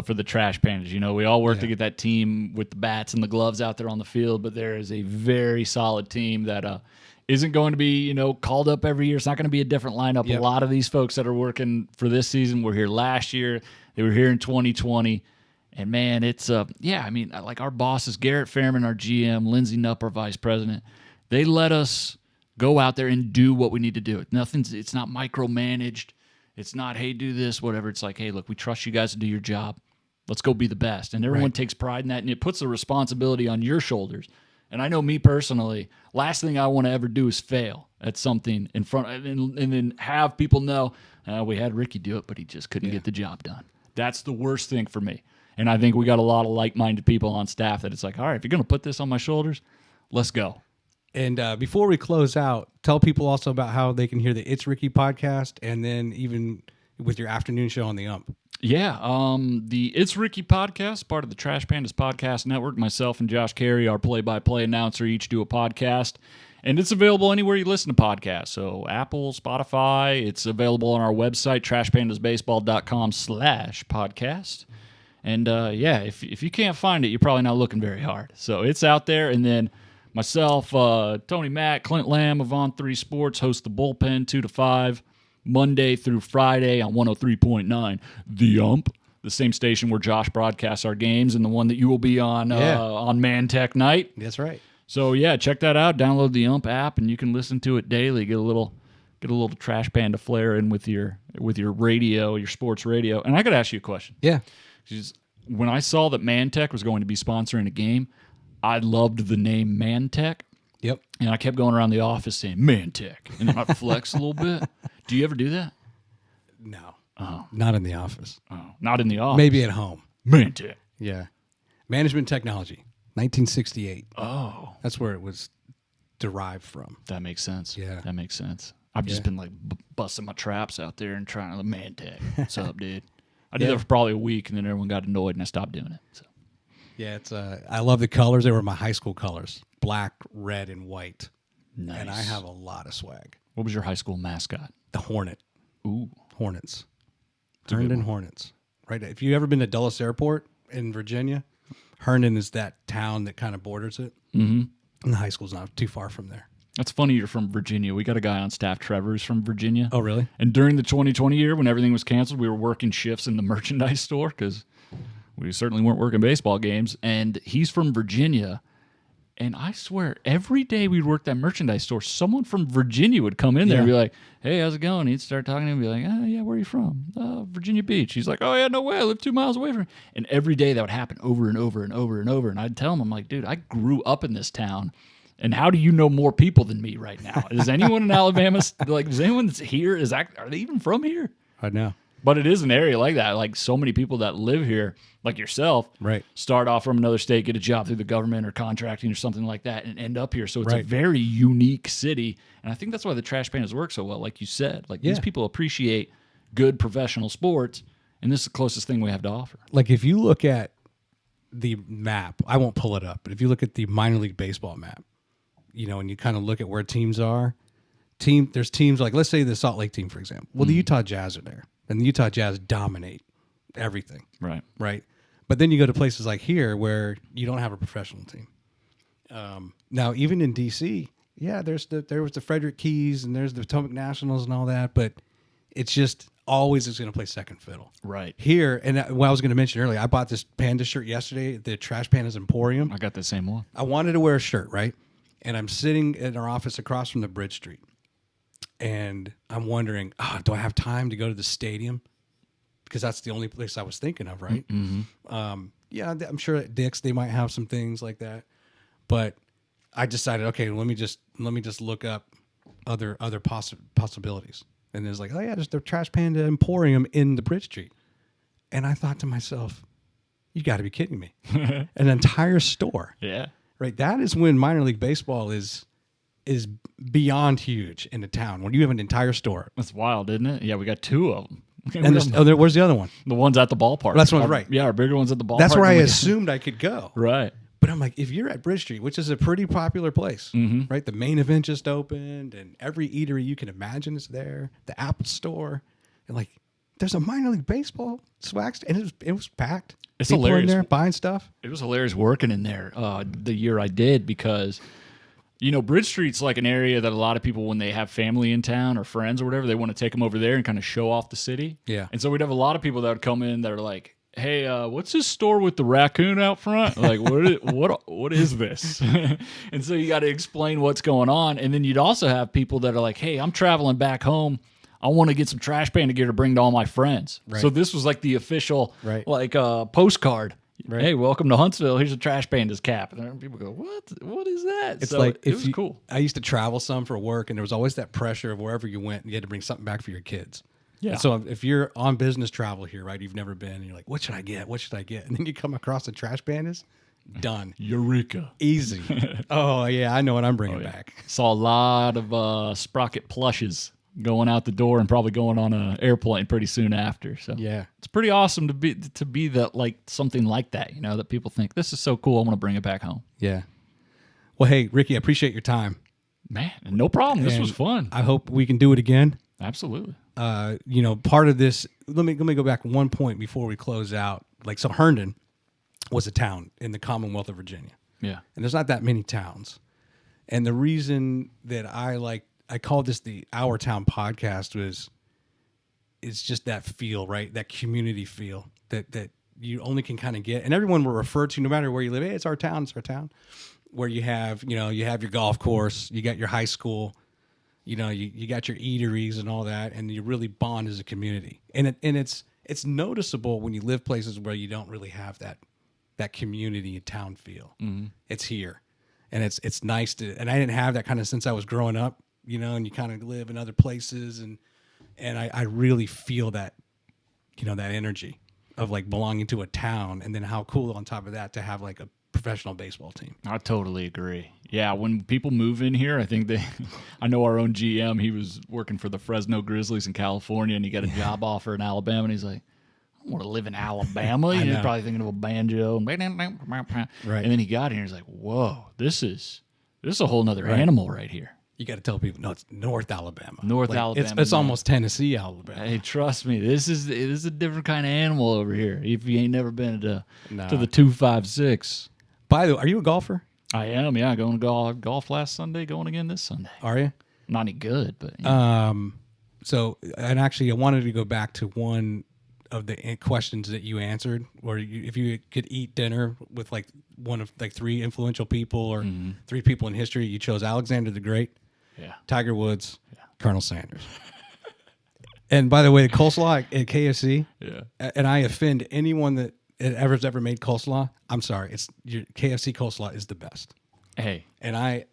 [SPEAKER 3] For the Trash Pandas. We all work to get that team with the bats and the gloves out there on the field, but there is a very solid team that isn't going to be, called up every year. It's not going to be a different lineup. Yep. A lot of these folks that are working for this season were here last year. They were here in 2020. And, man, it's, our bosses, Garrett Fairman, our GM, Lindsey Knupp, our vice president, they let us Go out there and do what we need to do. It's not micromanaged. It's not, hey, do this, whatever. It's like, hey, look, we trust you guys to do your job. Let's go be the best. And everyone takes pride in that, and it puts the responsibility on your shoulders. And I know me personally, last thing I want to ever do is fail at something in front, and then have people know, we had Ricky do it, but he just couldn't get the job done. That's the worst thing for me. And I think we got a lot of like-minded people on staff that it's like, all right, if you're going to put this on my shoulders, let's go.
[SPEAKER 2] And before we close out, tell people also about how they can hear the It's Ricky podcast, and then even with your afternoon show on the Ump.
[SPEAKER 3] Yeah, the It's Ricky podcast, part of the Trash Pandas podcast network. Myself and Josh Carey, our play-by-play announcer, each do a podcast, and it's available anywhere you listen to podcasts. So Apple, Spotify. It's available on our website, trashpandasbaseball.com/podcast. And if you can't find it, you're probably not looking very hard. So it's out there. And then myself, Tony Mack, Clint Lamb of On 3 Sports host the Bullpen 2 to 5. Monday through Friday on 103.9 The Ump, the same station where Josh broadcasts our games, and the one that you will be on Man Tech night.
[SPEAKER 2] That's right.
[SPEAKER 3] So check that out. Download the Ump app, and you can listen to it daily. Get a little Trash Panda flair in with your radio, your sports radio. And I got to ask you a question.
[SPEAKER 2] Yeah.
[SPEAKER 3] When I saw that Man Tech was going to be sponsoring a game, I loved the name Man Tech.
[SPEAKER 2] Yep.
[SPEAKER 3] And I kept going around the office saying Man Tech, and then I'd flex a little bit. Do you ever do that?
[SPEAKER 2] No. Not in the office.
[SPEAKER 3] Oh, not in the office.
[SPEAKER 2] Maybe at home.
[SPEAKER 3] Man Tech.
[SPEAKER 2] Yeah. Management Technology, 1968.
[SPEAKER 3] Oh.
[SPEAKER 2] That's where it was derived from.
[SPEAKER 3] That makes sense.
[SPEAKER 2] Yeah.
[SPEAKER 3] That makes sense. I've just been like busting my traps out there and trying to Man Tech. What's up, dude? I did that for probably a week, and then everyone got annoyed, and I stopped doing it. So.
[SPEAKER 2] Yeah, it's I love the colors. They were my high school colors. Black, red, and white.
[SPEAKER 3] Nice.
[SPEAKER 2] And I have a lot of swag.
[SPEAKER 3] What was your high school mascot?
[SPEAKER 2] The Hornet.
[SPEAKER 3] Ooh.
[SPEAKER 2] Hornets. Herndon Hornets. Right. If you've ever been to Dulles Airport in Virginia, Herndon is that town that kind of borders it. Mm-hmm. And the high school's not too far from there.
[SPEAKER 3] That's funny you're from Virginia. We got a guy on staff, Trevor, who's from Virginia.
[SPEAKER 2] Oh, really?
[SPEAKER 3] And during the 2020 year, when everything was canceled, we were working shifts in the merchandise store because we certainly weren't working baseball games. And he's from Virginia. And I swear, every day we'd work that merchandise store, someone from Virginia would come in there and be like, hey, how's it going? He'd start talking to him and be like, oh, yeah, where are you from? Virginia Beach. He's like, oh, yeah, no way. I live 2 miles away from here. And every day that would happen over and over and over and over. And I'd tell him, I'm like, dude, I grew up in this town. And how do you know more people than me right now? Is anyone in Alabama, does anyone that's here, are they even from here?
[SPEAKER 2] I know.
[SPEAKER 3] But it is an area like that. Like so many people that live here, like yourself, start off from another state, get a job through the government or contracting or something like that, and end up here. So it's a very unique city. And I think that's why the Trash Pandas work so well, like you said. Like these people appreciate good professional sports, and this is the closest thing we have to offer.
[SPEAKER 2] Like if you look at the map, I won't pull it up, but if you look at the minor league baseball map, and you kind of look at where teams are, there's teams like, let's say the Salt Lake team, for example. Well, the Utah Jazz are there. And the Utah Jazz dominate everything. Right. But then you go to places like here where you don't have a professional team. Now, even in D.C., there was the Frederick Keys and there's the Potomac Nationals and all that, but it's just always is going to play second fiddle.
[SPEAKER 3] Right.
[SPEAKER 2] Here, and what I was going to mention earlier, I bought this Panda shirt yesterday at the Trash Pandas Emporium.
[SPEAKER 3] I got the same one.
[SPEAKER 2] I wanted to wear a shirt, right? And I'm sitting in our office across from the Bridge Street. And I'm wondering, do I have time to go to the stadium? Because that's the only place I was thinking of, right? Mm-hmm. I'm sure at Dick's they might have some things like that. But I decided, okay, let me just look up other possibilities. And there's like, there's the Trash Panda Emporium in the Bridge Street. And I thought to myself, you got to be kidding me. An entire store.
[SPEAKER 3] Yeah.
[SPEAKER 2] Right? That is when minor league baseball is beyond huge in the town when you have an entire store.
[SPEAKER 3] That's wild, isn't it? Yeah, we got 2 of them.
[SPEAKER 2] And where's the other one?
[SPEAKER 3] The ones at the ballpark.
[SPEAKER 2] That's one, right.
[SPEAKER 3] Yeah, our bigger ones at the ballpark.
[SPEAKER 2] That's where I assumed I could go.
[SPEAKER 3] Right.
[SPEAKER 2] But I'm like, if you're at Bridge Street, which is a pretty popular place, right? The main event just opened and every eatery you can imagine is there. The Apple store. And like, there's a minor league baseball swag stand, and it was packed.
[SPEAKER 3] It's
[SPEAKER 2] People
[SPEAKER 3] hilarious.
[SPEAKER 2] in there buying stuff.
[SPEAKER 3] It was hilarious working in there the year I did because, Bridge Street's like an area that a lot of people, when they have family in town or friends or whatever, they want to take them over there and kind of show off the city.
[SPEAKER 2] Yeah.
[SPEAKER 3] And so we'd have a lot of people that would come in that are like, hey, what's this store with the raccoon out front? Like, what is this? And so you got to explain what's going on. And then you'd also have people that are like, hey, I'm traveling back home. I want to get some Trash Panda gear to bring to all my friends. Right. So this was like the official, like postcard. Right. Hey, welcome to Huntsville. Here's a Trash Pandas cap. And people go, what? What is that?
[SPEAKER 2] It's
[SPEAKER 3] so
[SPEAKER 2] like
[SPEAKER 3] it was cool.
[SPEAKER 2] I used to travel some for work, and there was always that pressure of wherever you went, you had to bring something back for your kids. Yeah. And so if you're on business travel here, right, you've never been, and you're like, what should I get? What should I get? And then you come across the Trash Pandas, done.
[SPEAKER 3] Eureka.
[SPEAKER 2] Easy. Oh, yeah, I know what I'm bringing back.
[SPEAKER 3] Saw a lot of Sprocket plushes going out the door and probably going on an airplane pretty soon after. So
[SPEAKER 2] yeah,
[SPEAKER 3] it's pretty awesome to be that, like something like that, that people think this is so cool. I want to bring it back home.
[SPEAKER 2] Yeah. Well, hey, Ricky, I appreciate your time.
[SPEAKER 3] Man, no problem. This was fun.
[SPEAKER 2] I hope we can do it again.
[SPEAKER 3] Absolutely.
[SPEAKER 2] Part of this, let me go back one point before we close out. Like, so Herndon was a town in the Commonwealth of Virginia.
[SPEAKER 3] Yeah.
[SPEAKER 2] And there's not that many towns. And the reason that I called this the Our Town podcast it's just that feel, right? That community feel that you only can kind of get. And everyone will refer to, no matter where you live, hey, it's our town, where you have, you have your golf course, you got your high school, you got your eateries and all that, and you really bond as a community. And it's noticeable when you live places where you don't really have that community and town feel. Mm-hmm. It's here. And it's nice and I didn't have that kind of since I was growing up, and you kind of live in other places, and I really feel that, that energy of like belonging to a town, and then how cool on top of that to have like a professional baseball team.
[SPEAKER 3] I totally agree. Yeah, when people move in here, I think I know our own GM, he was working for the Fresno Grizzlies in California, and he got a job offer in Alabama, and he's like, I want to live in Alabama. He's probably thinking of a banjo. Right. And then he got here, and he's like, whoa, this is a whole nother animal right here.
[SPEAKER 2] You got to tell people, no, it's North Alabama.
[SPEAKER 3] Alabama.
[SPEAKER 2] It's almost Tennessee, Alabama.
[SPEAKER 3] Hey, trust me, this is a different kind of animal over here. If you ain't never been to the 256.
[SPEAKER 2] By the way, are you a golfer?
[SPEAKER 3] I am, yeah. Going to golf last Sunday, going again this Sunday.
[SPEAKER 2] Are you?
[SPEAKER 3] Not any good, but
[SPEAKER 2] So, and actually, I wanted to go back to one of the questions that you answered, where if you could eat dinner with like one of like three influential people or three people in history, you chose Alexander the Great, Tiger Woods, Colonel Sanders. And by the way, the coleslaw at KFC, and I offend anyone that ever made coleslaw. I'm sorry, it's your KFC coleslaw is the best.
[SPEAKER 3] Hey,
[SPEAKER 2] and I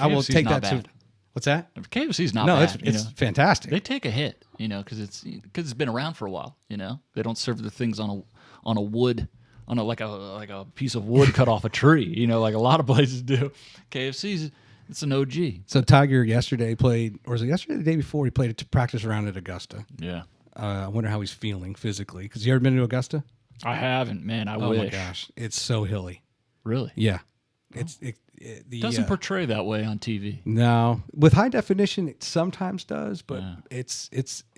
[SPEAKER 2] will take that
[SPEAKER 3] bad.
[SPEAKER 2] to. What's that?
[SPEAKER 3] KFC's not bad.
[SPEAKER 2] No, it's fantastic.
[SPEAKER 3] They take a hit, because it's been around for a while. They don't serve the things on a wood, like a piece of wood cut off a tree. Like a lot of places do. KFC's it's an OG.
[SPEAKER 2] So Tiger yesterday played, or was it yesterday? Or the day before he played a practice round at Augusta.
[SPEAKER 3] Yeah.
[SPEAKER 2] I wonder how he's feeling physically. Because you ever been to Augusta?
[SPEAKER 3] I haven't, man. I wish.
[SPEAKER 2] Oh my gosh, it's so hilly.
[SPEAKER 3] Really?
[SPEAKER 2] Yeah.
[SPEAKER 3] It doesn't portray that way on TV.
[SPEAKER 2] No, with high definition, it sometimes does, but it's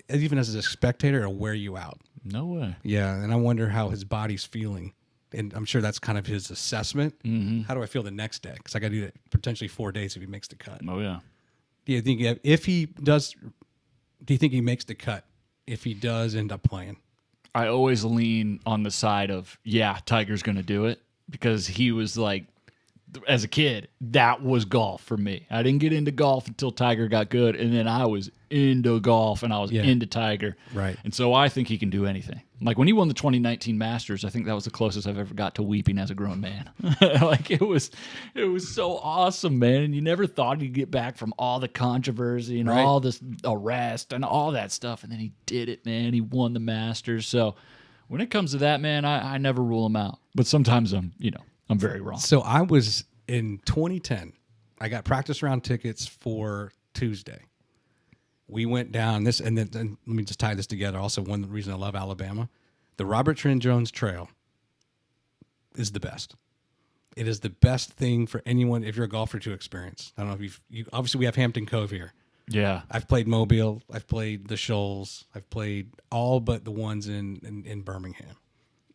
[SPEAKER 2] even as a spectator, it'll wear you out.
[SPEAKER 3] No way.
[SPEAKER 2] Yeah, and I wonder how his body's feeling, and I'm sure that's kind of his assessment. Mm-hmm. How do I feel the next day? Because I got to do that potentially 4 days if he makes the cut.
[SPEAKER 3] Oh yeah.
[SPEAKER 2] Do you think if he does? Do you think he makes the cut if he does end up playing?
[SPEAKER 3] I always lean on the side of Tiger's going to do it, because he was like, as a kid, that was golf for me. I didn't get into golf until Tiger got good, and then I was into golf and I was into Tiger.
[SPEAKER 2] Right.
[SPEAKER 3] And so I think he can do anything. Like when he won the 2019 Masters, I think that was the closest I've ever got to weeping as a grown man. Like it was so awesome, man. And you never thought he'd get back from all the controversy and all this arrest and all that stuff. And then he did it, man. He won the Masters. So when it comes to that, man, I never rule him out. But sometimes I'm very wrong.
[SPEAKER 2] So I was in 2010. I got practice round tickets for Tuesday. We went down this, and then let me just tie this together. Also, one reason I love Alabama, the Robert Trent Jones Trail is the best. It is the best thing for anyone if you're a golfer to experience. I don't know if you obviously we have Hampton Cove here.
[SPEAKER 3] Yeah,
[SPEAKER 2] I've played Mobile. I've played the Shoals. I've played all but the ones in Birmingham.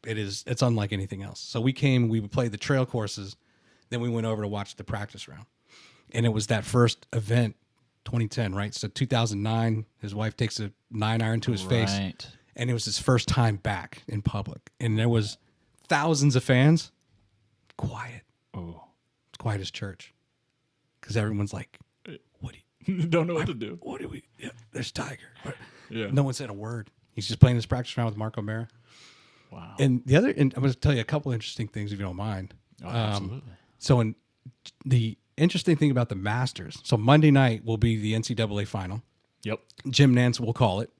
[SPEAKER 2] It's unlike anything else. So we would play the trail courses, then we went over to watch the practice round. And it was that first event, 2010, right? So 2009, his wife takes a 9-iron to his face. and it was his first time back in public, and there was thousands of fans. Quiet.
[SPEAKER 3] Oh,
[SPEAKER 2] It's quiet as church, because everyone's like, "What do you
[SPEAKER 3] don't know what to do.
[SPEAKER 2] What do we? Yeah, there's Tiger."
[SPEAKER 3] Yeah.
[SPEAKER 2] No one said a word. He's just playing his practice round with Marco Mera.
[SPEAKER 3] Wow.
[SPEAKER 2] And I'm going to tell you a couple interesting things if you don't mind.
[SPEAKER 3] Oh, absolutely.
[SPEAKER 2] So the interesting thing about the Masters, so Monday night will be the NCAA final.
[SPEAKER 3] Yep.
[SPEAKER 2] Jim Nantz will call it.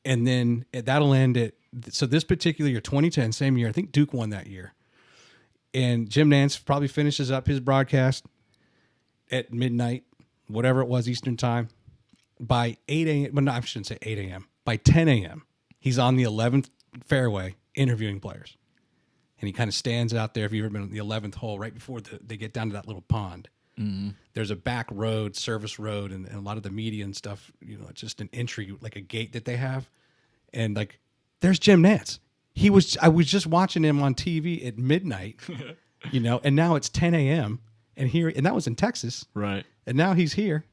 [SPEAKER 2] And then that'll end at, so this particular year, 2010, same year, I think Duke won that year. And Jim Nantz probably finishes up his broadcast at midnight, whatever it was, Eastern time. By 8 a.m., well, no, I shouldn't say 8 a.m. By 10 a.m., he's on the 11th fairway interviewing players. And he kind of stands out there, if you've ever been on the 11th hole, right before they get down to that little pond. Mm-hmm. There's a back road, service road, and a lot of the media and stuff, it's just an entry, like a gate that they have. And like, there's Jim Nantz. I was just watching him on TV at midnight, and now it's 10 a.m. and that was in Texas.
[SPEAKER 3] Right.
[SPEAKER 2] And now he's here,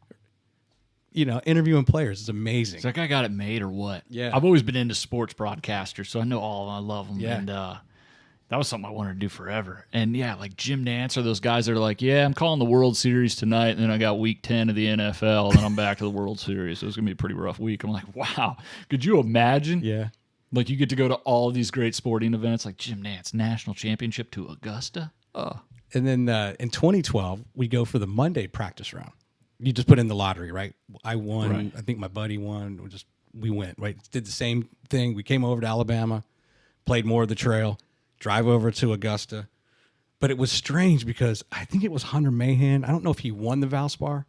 [SPEAKER 2] interviewing players. It's amazing.
[SPEAKER 3] Is that guy got it made or what?
[SPEAKER 2] Yeah.
[SPEAKER 3] I've always been into sports broadcasters, so I know all of them. I love them.
[SPEAKER 2] Yeah.
[SPEAKER 3] And that was something I wanted to do forever. And yeah, like Jim Nantz are those guys that are like, yeah, I'm calling the World Series tonight, and then I got week 10 of the NFL, and then I'm back to the World Series. So it's going to be a pretty rough week. I'm like, wow. Could you imagine?
[SPEAKER 2] Yeah.
[SPEAKER 3] Like you get to go to all of these great sporting events like Jim Nantz, national championship to Augusta.
[SPEAKER 2] And then in 2012, we go for the Monday practice round. You just put in the lottery, right? I won.
[SPEAKER 3] Right.
[SPEAKER 2] I think my buddy won. We went, right? Did the same thing. We came over to Alabama, played more of the trail, drive over to Augusta. But it was strange because I think it was Hunter Mahan. I don't know if he won the Valspar,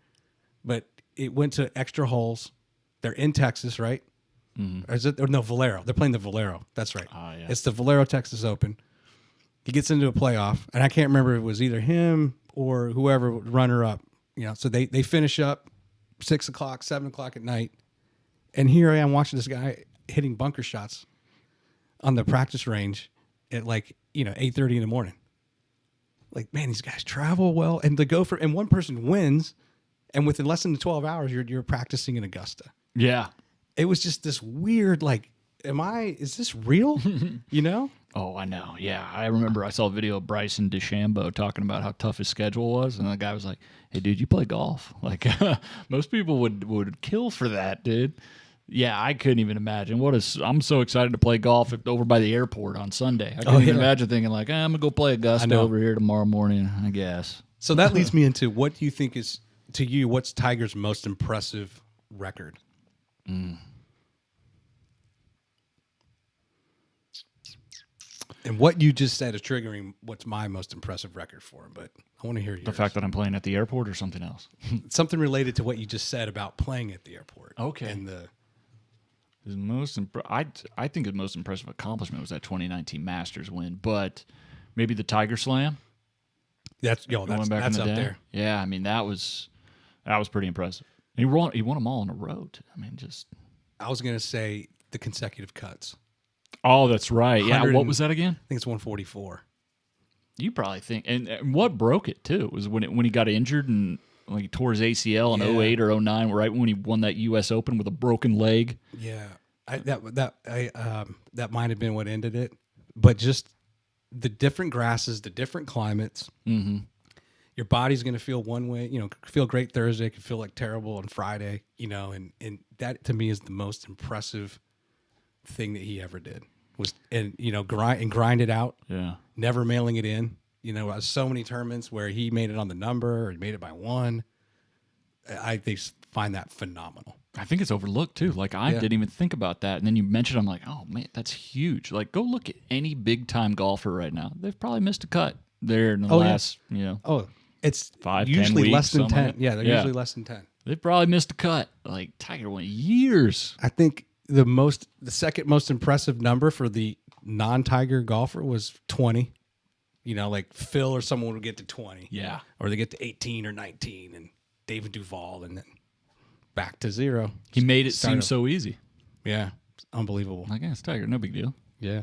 [SPEAKER 2] but it went to extra holes. They're in Texas, right? Mm-hmm. Or is it? Or no, Valero. They're playing the Valero. That's right.
[SPEAKER 3] Yeah.
[SPEAKER 2] It's the Valero Texas Open. He gets into a playoff, and I can't remember if it was either him or whoever runner up. So they finish up 6 o'clock, 7 o'clock at night, and here I am watching this guy hitting bunker shots on the practice range at 8:30 in the morning. Like, man, these guys travel well, and and one person wins, and within less than 12 hours, you're practicing in Augusta.
[SPEAKER 3] Yeah.
[SPEAKER 2] It was just this weird, is this real?
[SPEAKER 3] Oh, I know. Yeah. I remember I saw a video of Bryson DeChambeau talking about how tough his schedule was. And the guy was like, hey, dude, you play golf. Like, most people would kill for that, dude. Yeah, I couldn't even imagine. I'm so excited to play golf over by the airport on Sunday. I couldn't even imagine thinking I'm going to go play Augusta over here tomorrow morning, I guess.
[SPEAKER 2] So that leads me into what do you think is, to you, what's Tiger's most impressive record? And what you just said is triggering what's my most impressive record for him, but I want to hear yours.
[SPEAKER 3] The fact that I'm playing at the airport or something else?
[SPEAKER 2] Something related to what you just said about playing at the airport.
[SPEAKER 3] Okay.
[SPEAKER 2] And
[SPEAKER 3] his most I think his most impressive accomplishment was that 2019 Masters win, but maybe the Tiger Slam.
[SPEAKER 2] That's up there.
[SPEAKER 3] Yeah, I mean that was pretty impressive. He won them all on a road. I mean,
[SPEAKER 2] I was gonna say the consecutive cuts.
[SPEAKER 3] Oh, that's right. Yeah, what was that again?
[SPEAKER 2] I think it's 144.
[SPEAKER 3] You probably think, and what broke it too was when he got injured and he tore his ACL in 08 or 09, right when he won that U.S. Open with a broken leg.
[SPEAKER 2] Yeah, that might have been what ended it. But just the different grasses, the different climates. Mm-hmm. Your body's going to feel one way. Feel great Thursday, can feel like terrible on Friday. And that to me is the most impressive thing that he ever did. Grind it out.
[SPEAKER 3] Yeah.
[SPEAKER 2] Never mailing it in. So many tournaments where he made it on the number or he made it by one. I find that phenomenal.
[SPEAKER 3] I think it's overlooked too. Like I didn't even think about that. And then you mentioned, I'm like, oh man, that's huge. Like go look at any big time golfer right now. They've probably missed a cut there in the last,
[SPEAKER 2] it's
[SPEAKER 3] 5,
[SPEAKER 2] usually
[SPEAKER 3] 10 weeks,
[SPEAKER 2] less than 10.
[SPEAKER 3] Like
[SPEAKER 2] yeah, they're usually less than 10.
[SPEAKER 3] They've probably missed a cut. Like Tiger went years.
[SPEAKER 2] I think the second most impressive number for the non-Tiger golfer was 20. Like Phil or someone would get to 20.
[SPEAKER 3] Yeah.
[SPEAKER 2] Or they get to 18 or 19 and David Duval and then back to zero.
[SPEAKER 3] He made it seem so easy.
[SPEAKER 2] Yeah. It's unbelievable.
[SPEAKER 3] I guess Tiger, no big deal.
[SPEAKER 2] Yeah.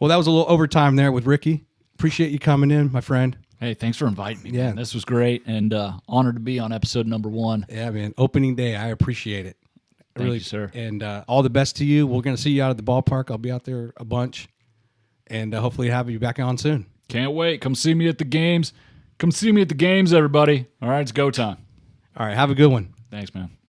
[SPEAKER 2] Well, that was a little overtime there with Ricky. Appreciate you coming in, my friend.
[SPEAKER 3] Hey, thanks for inviting me. Yeah. Man. This was great and honored to be on episode number 1.
[SPEAKER 2] Yeah, man. Opening day. I appreciate it.
[SPEAKER 3] Thank you, sir.
[SPEAKER 2] And all the best to you. We're going to see you out at the ballpark. I'll be out there a bunch. And hopefully have you back on soon.
[SPEAKER 3] Can't wait. Come see me at the games. Come see me at the games, everybody. All right, it's go time.
[SPEAKER 2] All right, have a good one.
[SPEAKER 3] Thanks, man.